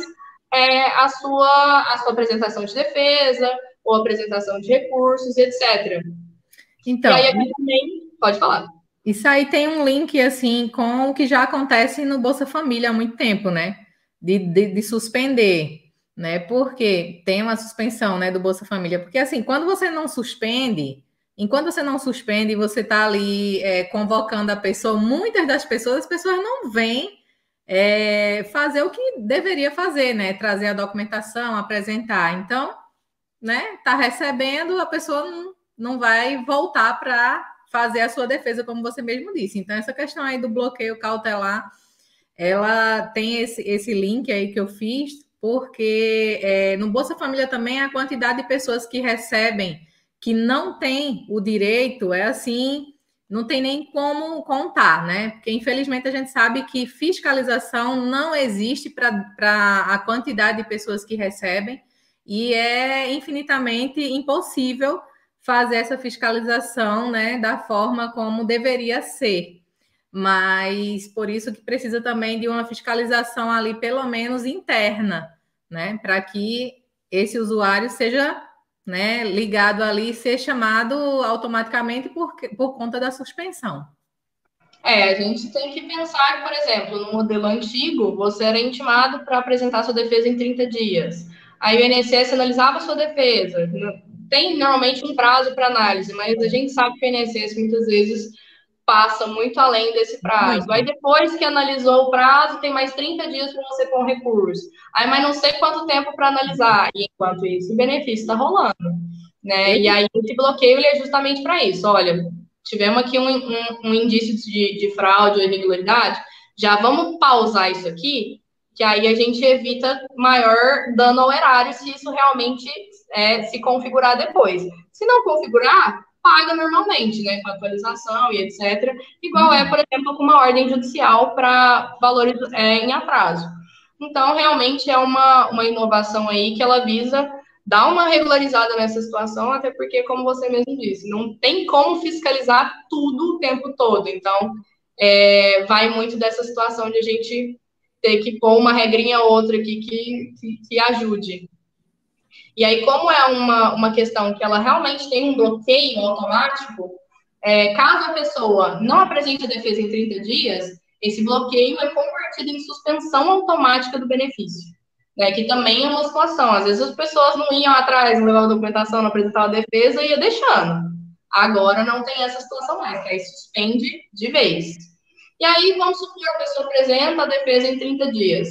a sua apresentação de defesa ou apresentação de recursos, etc. Então, e aí, aqui também... Pode falar. Isso aí tem um link, assim, com o que já acontece no Bolsa Família há muito tempo, né? De suspender, né? Porque tem uma suspensão, né, do Bolsa Família. Porque, assim, quando você não suspende, enquanto você não suspende, você está ali convocando a pessoa, muitas das pessoas, as pessoas não vêm fazer o que deveria fazer, né? Trazer a documentação, apresentar. Então, né, tá recebendo, a pessoa não vai voltar para fazer a sua defesa, como você mesmo disse. Então, essa questão aí do bloqueio cautelar, ela tem esse link aí que eu fiz, porque no Bolsa Família também a quantidade de pessoas que recebem, que não tem o direito, é assim, não tem nem como contar, né? Porque, infelizmente, a gente sabe que fiscalização não existe para a quantidade de pessoas que recebem, e é infinitamente impossível fazer essa fiscalização, né, da forma como deveria ser. Mas por isso que precisa também de uma fiscalização ali, pelo menos interna, né, para que esse usuário seja, né, ligado ali e ser chamado automaticamente por conta da suspensão. A gente tem que pensar que, por exemplo, no modelo antigo, você era intimado para apresentar sua defesa em 30 dias. Aí o INSS analisava a sua defesa. Tem normalmente um prazo para análise, mas a gente sabe que o INSS muitas vezes passa muito além desse prazo. Muito. Aí depois que analisou o prazo, tem mais 30 dias para você pôr um recurso. Aí, mas não sei quanto tempo para analisar. E enquanto isso, o benefício está rolando. Né? E aí esse bloqueio ele é justamente para isso. Olha, tivemos aqui um indício de fraude ou irregularidade, já vamos pausar isso aqui, que aí a gente evita maior dano ao erário se isso realmente se configurar depois. Se não configurar, paga normalmente, né, com atualização e etc. Igual por exemplo, com uma ordem judicial para valores em atraso. Então, realmente é uma inovação aí que ela visa dar uma regularizada nessa situação, até porque, como você mesmo disse, não tem como fiscalizar tudo o tempo todo. Então, vai muito dessa situação de a gente ter que pôr uma regrinha ou outra aqui que ajude. E aí, como é uma questão que ela realmente tem um bloqueio automático, caso a pessoa não apresente a defesa em 30 dias, esse bloqueio é convertido em suspensão automática do benefício. Né, que também é uma situação. Às vezes as pessoas não iam atrás, não levavam a documentação, não apresentavam a defesa e ia deixando. Agora não tem essa situação mais, que aí suspende de vez. E aí, vamos supor que a pessoa apresenta a defesa em 30 dias.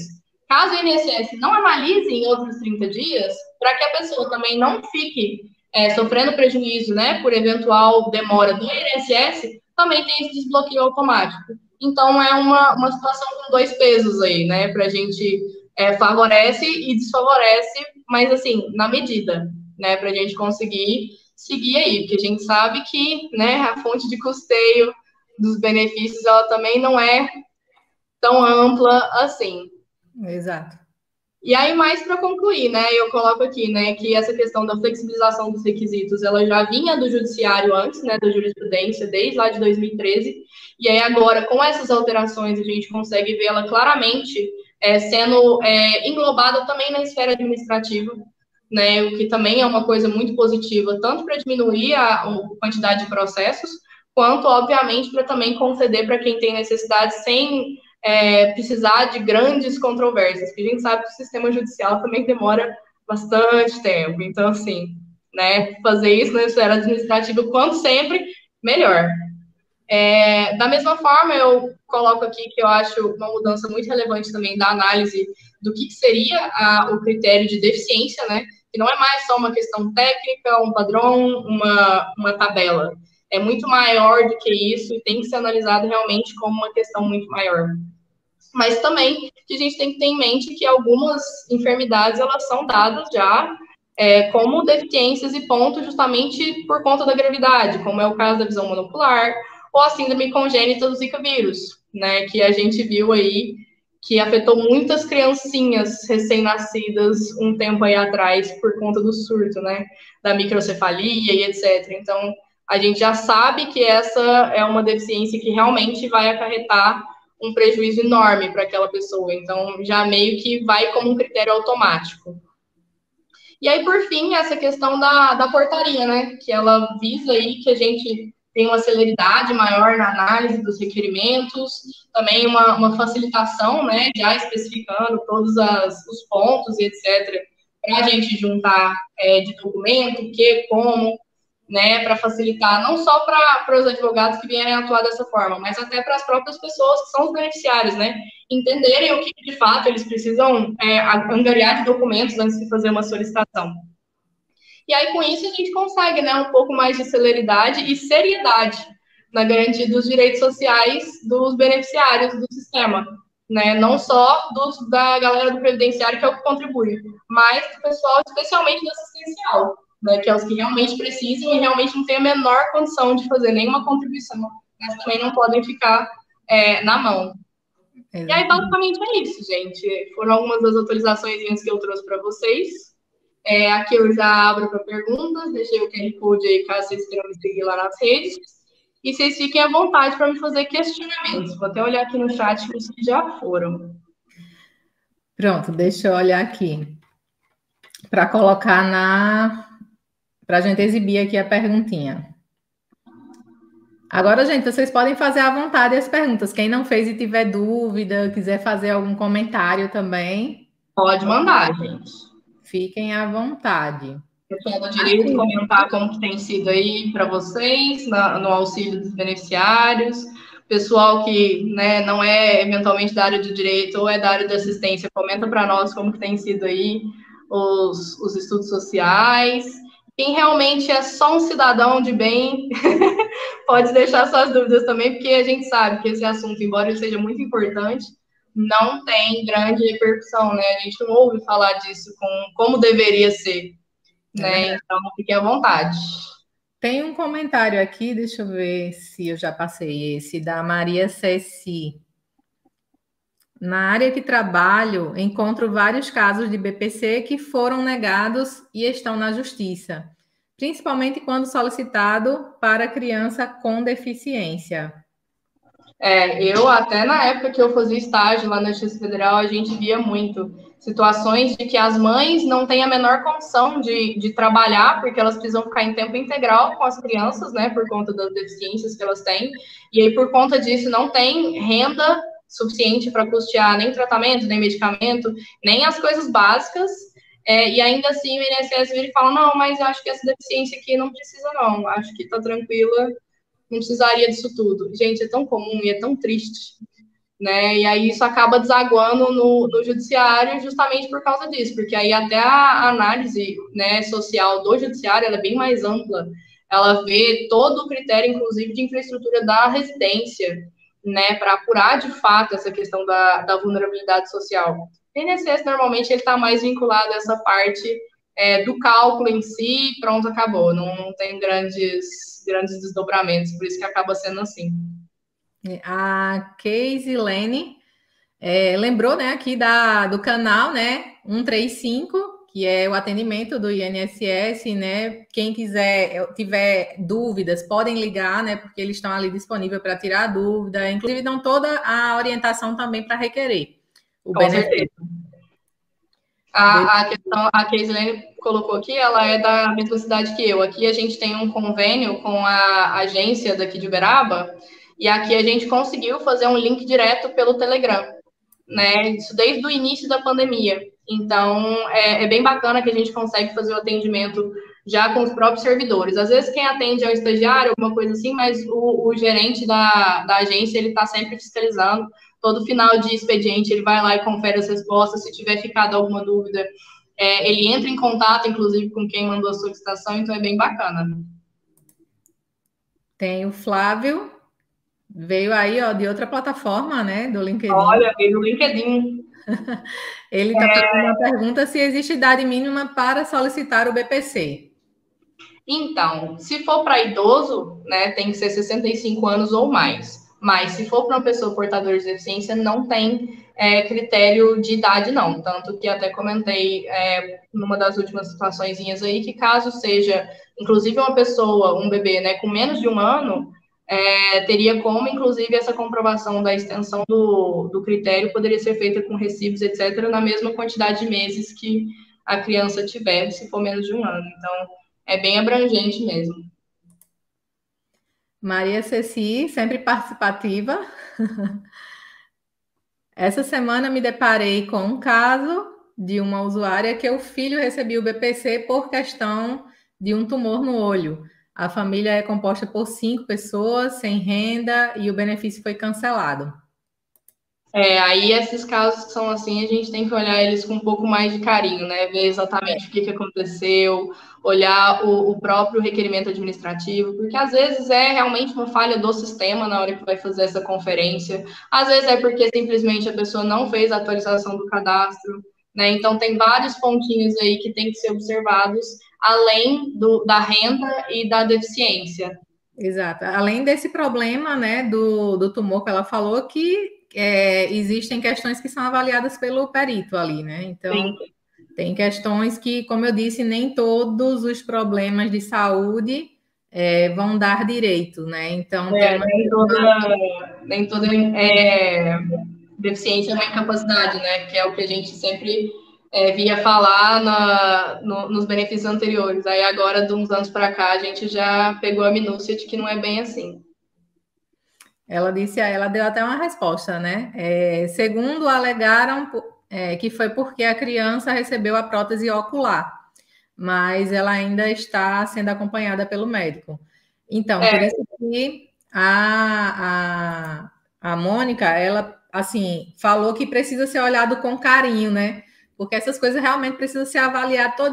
Caso o INSS não analise em outros 30 dias, para que a pessoa também não fique sofrendo prejuízo, né, por eventual demora do INSS, também tem esse desbloqueio automático. Então, é uma situação com dois pesos aí, né, para a gente... favorece e desfavorece, mas assim, na medida, né, para a gente conseguir seguir aí, porque a gente sabe que, né, a fonte de custeio dos benefícios, ela também não é tão ampla assim. Exato. E aí, mais para concluir, né, eu coloco aqui, né, que essa questão da flexibilização dos requisitos, ela já vinha do judiciário antes, né, da jurisprudência, desde lá de 2013, e aí agora, com essas alterações, a gente consegue vê-la claramente sendo englobada também na esfera administrativa, né, o que também é uma coisa muito positiva, tanto para diminuir a quantidade de processos, quanto, obviamente, para também conceder para quem tem necessidade sem precisar de grandes controvérsias, porque a gente sabe que o sistema judicial também demora bastante tempo. Então, assim, né, fazer isso na esfera administrativa, quanto sempre, melhor. Da mesma forma, eu coloco aqui que eu acho uma mudança muito relevante também da análise do que seria o critério de deficiência, né? Que não é mais só uma questão técnica, um padrão, uma tabela. É muito maior do que isso e tem que ser analisado realmente como uma questão muito maior. Mas também que a gente tem que ter em mente que algumas enfermidades, elas são dadas já como deficiências e pontos justamente por conta da gravidade, como é o caso da visão monocular, ou a síndrome congênita do Zika vírus, né, que a gente viu aí, que afetou muitas criancinhas recém-nascidas um tempo aí atrás, por conta do surto, né, da microcefalia e etc. Então, a gente já sabe que essa é uma deficiência que realmente vai acarretar um prejuízo enorme para aquela pessoa. Então, já meio que vai como um critério automático. E aí, por fim, essa questão da portaria, né? Que ela visa aí que a gente tem uma celeridade maior na análise dos requerimentos, também uma facilitação, né? Já especificando todos os pontos e etc. Para a gente juntar de documento, o que, como, né, para facilitar não só para os advogados que vierem atuar dessa forma, mas até para as próprias pessoas que são os beneficiários, né, entenderem o que de fato eles precisam angariar de documentos antes de fazer uma solicitação. E aí com isso a gente consegue, né, um pouco mais de celeridade e seriedade na garantia dos direitos sociais dos beneficiários do sistema, né, não só da galera do previdenciário, que é o que contribui, mas do pessoal, especialmente do assistencial, né, que é os que realmente precisam e realmente não têm a menor condição de fazer nenhuma contribuição, mas também não podem ficar na mão. Exatamente. E aí, basicamente, é isso, gente. Foram algumas das atualizações que eu trouxe para vocês. Aqui eu já abro para perguntas, deixei o QR Code aí, caso vocês queiram me seguir lá nas redes. E vocês fiquem à vontade para me fazer questionamentos. Vou até olhar aqui no chat os que já foram. Pronto, deixa eu olhar aqui. Para colocar para a gente exibir aqui a perguntinha. Agora, gente, vocês podem fazer à vontade as perguntas. Quem não fez e tiver dúvida, quiser fazer algum comentário também. Pode mandar, gente. Fiquem à vontade. Eu tenho o direito de comentar como que tem sido aí para vocês, no auxílio dos beneficiários. Pessoal que, né, não é eventualmente da área de direito ou é da área de assistência, comenta para nós como que tem sido aí os estudos sociais. Quem realmente é só um cidadão de bem, pode deixar suas dúvidas também, porque a gente sabe que esse assunto, embora ele seja muito importante, não tem grande repercussão, né? A gente não ouve falar disso como deveria ser, né? Então, fique à vontade. Tem um comentário aqui, deixa eu ver se eu já passei esse, da Maria Ceci. Na área que trabalho, encontro vários casos de BPC que foram negados e estão na justiça, principalmente quando solicitado para criança com deficiência. Eu até na época que eu fazia estágio lá na Justiça Federal, a gente via muito situações de que as mães não têm a menor condição de trabalhar, porque elas precisam ficar em tempo integral com as crianças, né, por conta das deficiências que elas têm, e aí por conta disso não tem renda suficiente para custear nem tratamento, nem medicamento, nem as coisas básicas, e ainda assim o INSS vira e fala, não, mas eu acho que essa deficiência aqui não precisa não, acho que tá tranquila, não precisaria disso tudo. Gente, é tão comum e é tão triste, né? E aí isso acaba desaguando no judiciário justamente por causa disso, porque aí até a análise, né, social do judiciário, ela é bem mais ampla. Ela vê todo o critério, inclusive, de infraestrutura da residência, né, para apurar de fato essa questão da vulnerabilidade social. O INSS, normalmente, ele está mais vinculado a essa parte do cálculo em si, pronto, acabou. Não tem grandes desdobramentos, por isso que acaba sendo assim. A Casey Lene lembrou, né, aqui do canal, né, 135, que é o atendimento do INSS, né? Quem tiver dúvidas, podem ligar, né? Porque eles estão ali disponíveis para tirar dúvida, inclusive dão toda a orientação também para requerer o benefício. A questão, a Keislene colocou aqui, ela é da mesma cidade que eu. Aqui a gente tem um convênio com a agência daqui de Uberaba, e aqui a gente conseguiu fazer um link direto pelo Telegram, né? Isso desde o início da pandemia. Então, é bem bacana que a gente consegue fazer o atendimento já com os próprios servidores. Às vezes quem atende é o estagiário, alguma coisa assim, mas o gerente da agência, ele está sempre fiscalizando. Todo final de expediente, ele vai lá e confere as respostas. Se tiver ficado alguma dúvida, ele entra em contato, inclusive, com quem mandou a solicitação, então é bem bacana. Tem o Flávio, veio aí, ó, de outra plataforma, né, do LinkedIn. Olha, veio do LinkedIn. Ele está fazendo uma pergunta se existe idade mínima para solicitar o BPC. Então, se for para idoso, né, tem que ser 65 anos ou mais. Mas se for para uma pessoa portadora de deficiência, não tem critério de idade, não. Tanto que até comentei numa das últimas situações aí, que caso seja, inclusive uma pessoa, um bebê, né, com menos de um ano, teria como, inclusive, essa comprovação da extensão do critério poderia ser feita com recibos, etc., na mesma quantidade de meses que a criança tiver, se for menos de um ano. Então, é bem abrangente mesmo. Maria Ceci, sempre participativa. Essa semana me deparei com um caso de uma usuária que o filho recebeu o BPC por questão de um tumor no olho. A família é composta por 5 pessoas, sem renda, e o benefício foi cancelado. Aí esses casos que são assim, a gente tem que olhar eles com um pouco mais de carinho, né? Ver exatamente o que aconteceu, olhar o próprio requerimento administrativo, porque às vezes é realmente uma falha do sistema na hora que vai fazer essa conferência, às vezes é porque simplesmente a pessoa não fez a atualização do cadastro, né? Então tem vários pontinhos aí que tem que ser observados, além da renda e da deficiência. Exato. Além desse problema, né, do tumor que ela falou, que existem questões que são avaliadas pelo perito ali, né? Então, sim, tem questões que, como eu disse, nem todos os problemas de saúde vão dar direito, né? Então, nem toda deficiência é uma incapacidade, né? Que é o que a gente sempre via falar nos benefícios anteriores. Aí agora, de uns anos para cá, a gente já pegou a minúcia de que não é bem assim. Ela disse, ela deu até uma resposta, né? Segundo alegaram que foi porque a criança recebeu a prótese ocular, mas ela ainda está sendo acompanhada pelo médico. Então, por isso que a Mônica, ela, assim, falou que precisa ser olhado com carinho, né? Porque essas coisas realmente precisam ser avaliadas,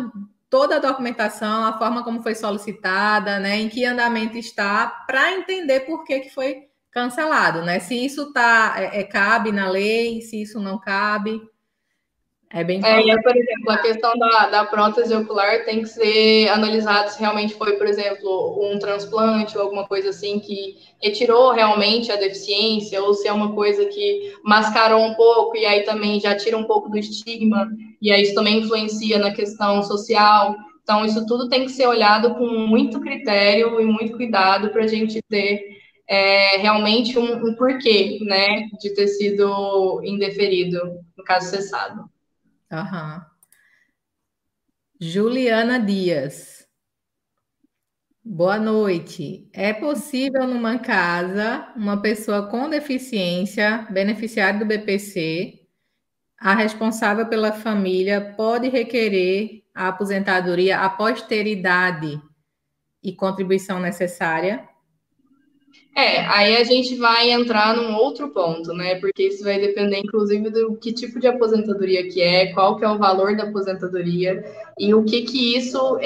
toda a documentação, a forma como foi solicitada, né? Em que andamento está, para entender por que foi cancelado, né? Se isso cabe na lei, se isso não cabe. É bem importante. Por exemplo, a questão da prótese ocular tem que ser analisado se realmente foi, por exemplo, um transplante ou alguma coisa assim que retirou realmente a deficiência, ou se é uma coisa que mascarou um pouco e aí também já tira um pouco do estigma, e aí isso também influencia na questão social. Então, isso tudo tem que ser olhado com muito critério e muito cuidado para a gente ter realmente um porquê, né, de ter sido indeferido, no caso cessado. Uhum. Juliana Dias. Boa noite. É possível numa casa, uma pessoa com deficiência, beneficiário do BPC, a responsável pela família pode requerer a aposentadoria, a posteridade e contribuição necessária? Aí a gente vai entrar num outro ponto, né? Porque isso vai depender, inclusive, do que tipo de aposentadoria que qual que é o valor da aposentadoria e o que isso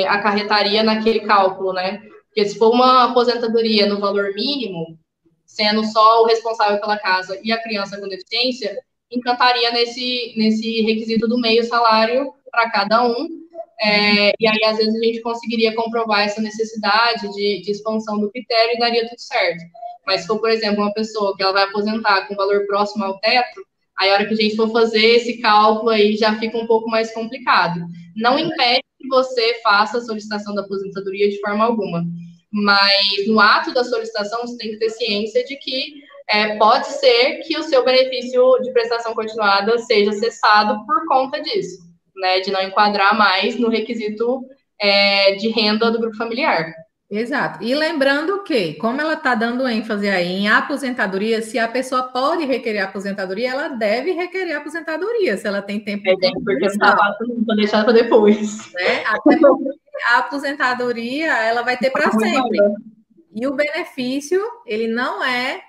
acarretaria naquele cálculo, né? Porque se for uma aposentadoria no valor mínimo, sendo só o responsável pela casa e a criança com deficiência, encantaria nesse requisito do meio salário para cada um, e aí, às vezes, a gente conseguiria comprovar essa necessidade de expansão do critério e daria tudo certo. Mas se for, por exemplo, uma pessoa que ela vai aposentar com valor próximo ao teto, aí a hora que a gente for fazer esse cálculo aí já fica um pouco mais complicado. Não impede que você faça a solicitação da aposentadoria de forma alguma, mas no ato da solicitação você tem que ter ciência de que pode ser que o seu benefício de prestação continuada seja cessado por conta disso, né? De não enquadrar mais no requisito de renda do grupo familiar. Exato. E lembrando que, como ela está dando ênfase aí em aposentadoria, se a pessoa pode requerer aposentadoria, ela deve requerer aposentadoria, se ela tem tempo de porque não tá fácil para deixar para depois. Né? Até porque a aposentadoria, ela vai ter para sempre. E o benefício, ele não é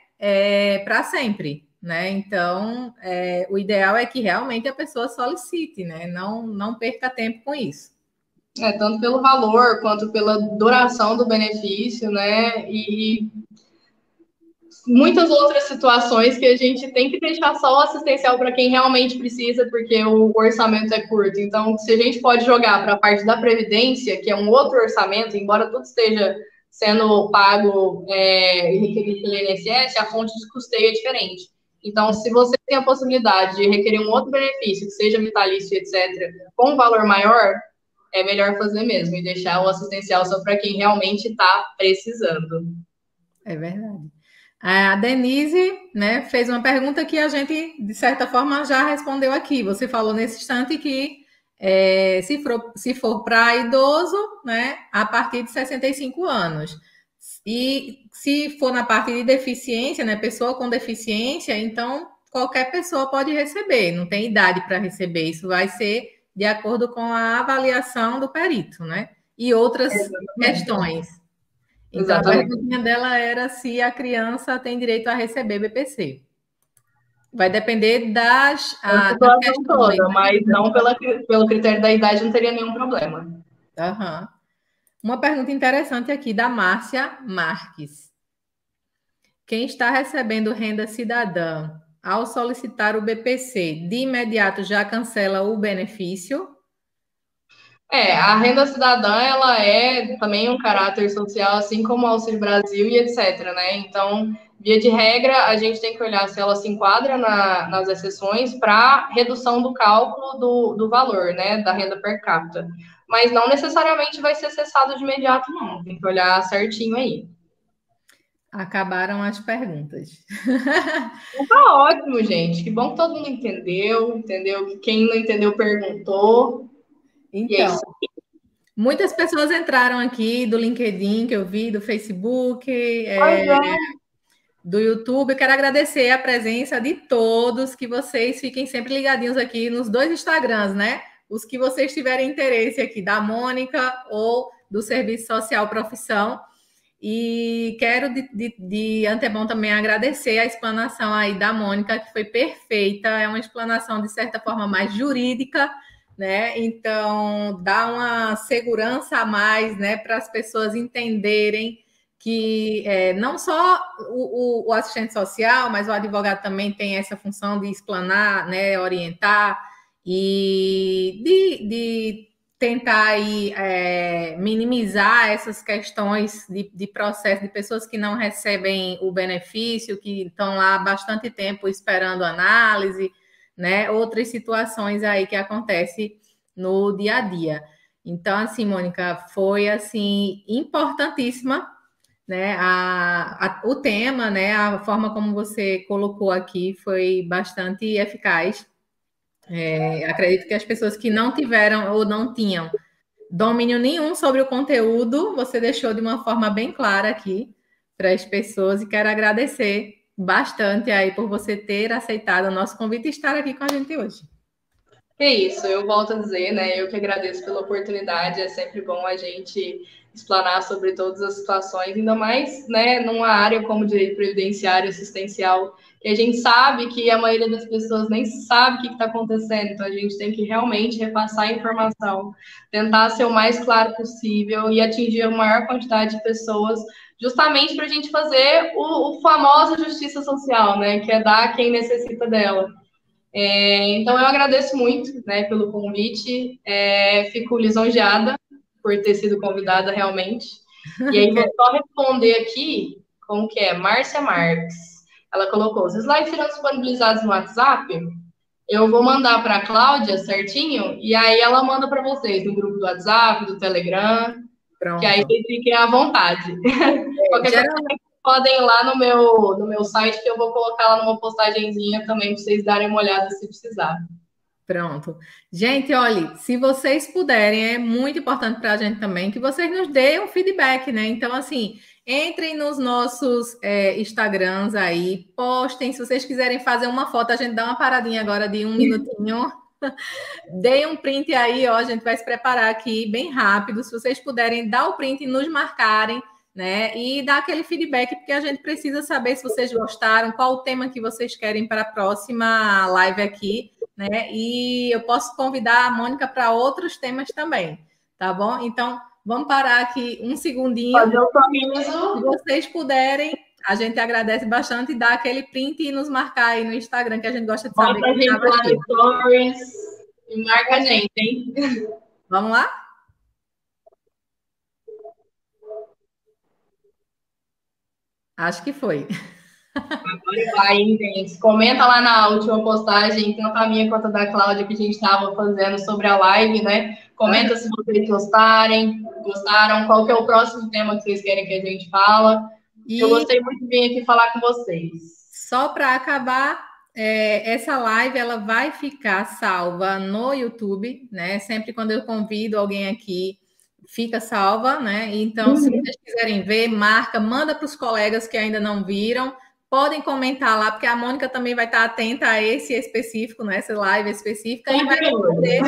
para sempre, né? Então, o ideal é que realmente a pessoa solicite, né? Não perca tempo com isso. Tanto pelo valor quanto pela duração do benefício, né? E muitas outras situações que a gente tem que deixar só o assistencial para quem realmente precisa, porque o orçamento é curto. Então, se a gente pode jogar para a parte da Previdência, que é um outro orçamento, embora tudo esteja sendo pago e requerido pelo INSS, a fonte de custeio é diferente. Então, se você tem a possibilidade de requerer um outro benefício, que seja vitalício, etc., com um valor maior, é melhor fazer mesmo e deixar o assistencial só para quem realmente está precisando. É verdade. A Denise, né, fez uma pergunta que a gente, de certa forma, já respondeu aqui. Você falou nesse instante que se for para idoso, né, a partir de 65 anos. E se for na parte de deficiência, né, pessoa com deficiência, então qualquer pessoa pode receber, não tem idade para receber. Isso vai ser de acordo com a avaliação do perito, né? E outras questões. Então, exatamente. A perguntinha dela era se a criança tem direito a receber BPC. Vai depender das questões toda, mas não pelo critério da idade não teria nenhum problema. Uhum. Uma pergunta interessante aqui da Márcia Marques. Quem está recebendo renda cidadã ao solicitar o BPC, de imediato já cancela o benefício? A renda cidadã, ela é também um caráter social, assim como o Auxílio Brasil e etc, né? Então, via de regra, a gente tem que olhar se ela se enquadra nas exceções para redução do cálculo do valor, né, da renda per capita. Mas não necessariamente vai ser cessado de imediato, não. Tem que olhar certinho aí. Acabaram as perguntas. Tá ótimo, gente. Que bom que todo mundo entendeu. Que quem não entendeu perguntou. Então, muitas pessoas entraram aqui do LinkedIn, que eu vi, do Facebook, do YouTube. Quero agradecer a presença de todos, que vocês fiquem sempre ligadinhos aqui nos 2 Instagrams, né? Os que vocês tiverem interesse aqui, da Mônica ou do Serviço Social Profissão. E quero de antemão também agradecer a explanação aí da Mônica, que foi perfeita. É uma explanação, de certa forma, mais jurídica, né? Então, dá uma segurança a mais, né, para as pessoas entenderem que não só o assistente social, mas o advogado também tem essa função de explanar, né, orientar e de tentar aí, minimizar essas questões de processo de pessoas que não recebem o benefício, que estão lá há bastante tempo esperando análise, né? Outras situações aí que acontecem no dia a dia. Então, assim, Mônica, foi assim importantíssima, né? O tema, né? A forma como você colocou aqui foi bastante eficaz. Acredito que as pessoas que não tiveram ou não tinham domínio nenhum sobre o conteúdo, você deixou de uma forma bem clara aqui para as pessoas, e quero agradecer bastante aí por você ter aceitado o nosso convite e estar aqui com a gente hoje. É isso, eu volto a dizer, né? Eu que agradeço pela oportunidade, é sempre bom a gente explanar sobre todas as situações, ainda mais, né, numa área como direito previdenciário, assistencial, que a gente sabe que a maioria das pessoas nem sabe o que está acontecendo, então a gente tem que realmente repassar a informação, tentar ser o mais claro possível e atingir a maior quantidade de pessoas, justamente para a gente fazer o famoso justiça social, né, que é dar a quem necessita dela. Então, eu agradeço muito, né, pelo convite, fico lisonjeada por ter sido convidada realmente. E aí, vou só responder aqui como que é, Márcia Marques. Ela colocou, os slides serão disponibilizados no WhatsApp? Eu vou mandar para a Cláudia certinho, e aí ela manda para vocês no grupo do WhatsApp, do Telegram, pronto. Que aí vocês fiquem à vontade. Qualquer coisa, podem ir lá no meu site, que eu vou colocar lá numa postagenzinha também para vocês darem uma olhada se precisar. Pronto. Gente, olha, se vocês puderem, é muito importante para a gente também que vocês nos deem um feedback, né? Então, assim, entrem nos nossos Instagrams aí, postem. Se vocês quiserem fazer uma foto, a gente dá uma paradinha agora de 1 minutinho. Deem um print aí, ó. A gente vai se preparar aqui bem rápido. Se vocês puderem dar o print e nos marcarem, né? E dar aquele feedback, porque a gente precisa saber se vocês gostaram, qual o tema que vocês querem para a próxima live aqui, né? E eu posso convidar a Mônica para outros temas também, tá bom? Então, vamos parar aqui um segundinho. Fazer o sorriso. Se vocês puderem, a gente agradece bastante e dá aquele print e nos marcar aí no Instagram, que a gente gosta de saber. Bota a gente lá no Stories e marca a gente, hein? Vamos lá? Acho que foi. Agora vai, hein, gente? Comenta lá na última postagem, tanto a minha quanto a da Cláudia, que a gente estava fazendo sobre a live, né? Comenta se vocês gostaram, qual que é o próximo tema que vocês querem que a gente fala. E eu gostei muito de vir aqui falar com vocês. Só para acabar, essa live ela vai ficar salva no YouTube, né? Sempre quando eu convido alguém aqui, fica salva, né? Então, se vocês quiserem ver, marca, manda para os colegas que ainda não viram. Podem comentar lá, porque a Mônica também vai estar atenta a esse específico, né? Essa live específica, e vai responder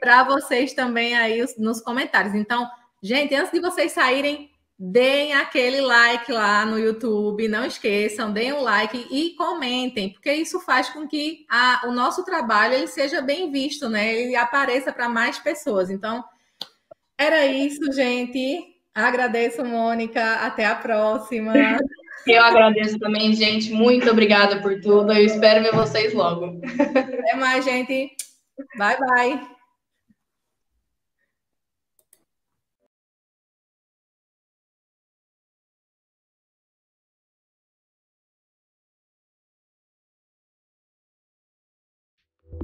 para vocês também aí nos comentários. Então, gente, antes de vocês saírem, deem aquele like lá no YouTube, não esqueçam, deem um like e comentem, porque isso faz com que o nosso trabalho ele seja bem visto, né? Ele apareça para mais pessoas. Então, era isso, gente. Agradeço, Mônica. Até a próxima. Eu agradeço também, gente. Muito obrigada por tudo. Eu espero ver vocês logo. Até mais, gente. Bye, bye.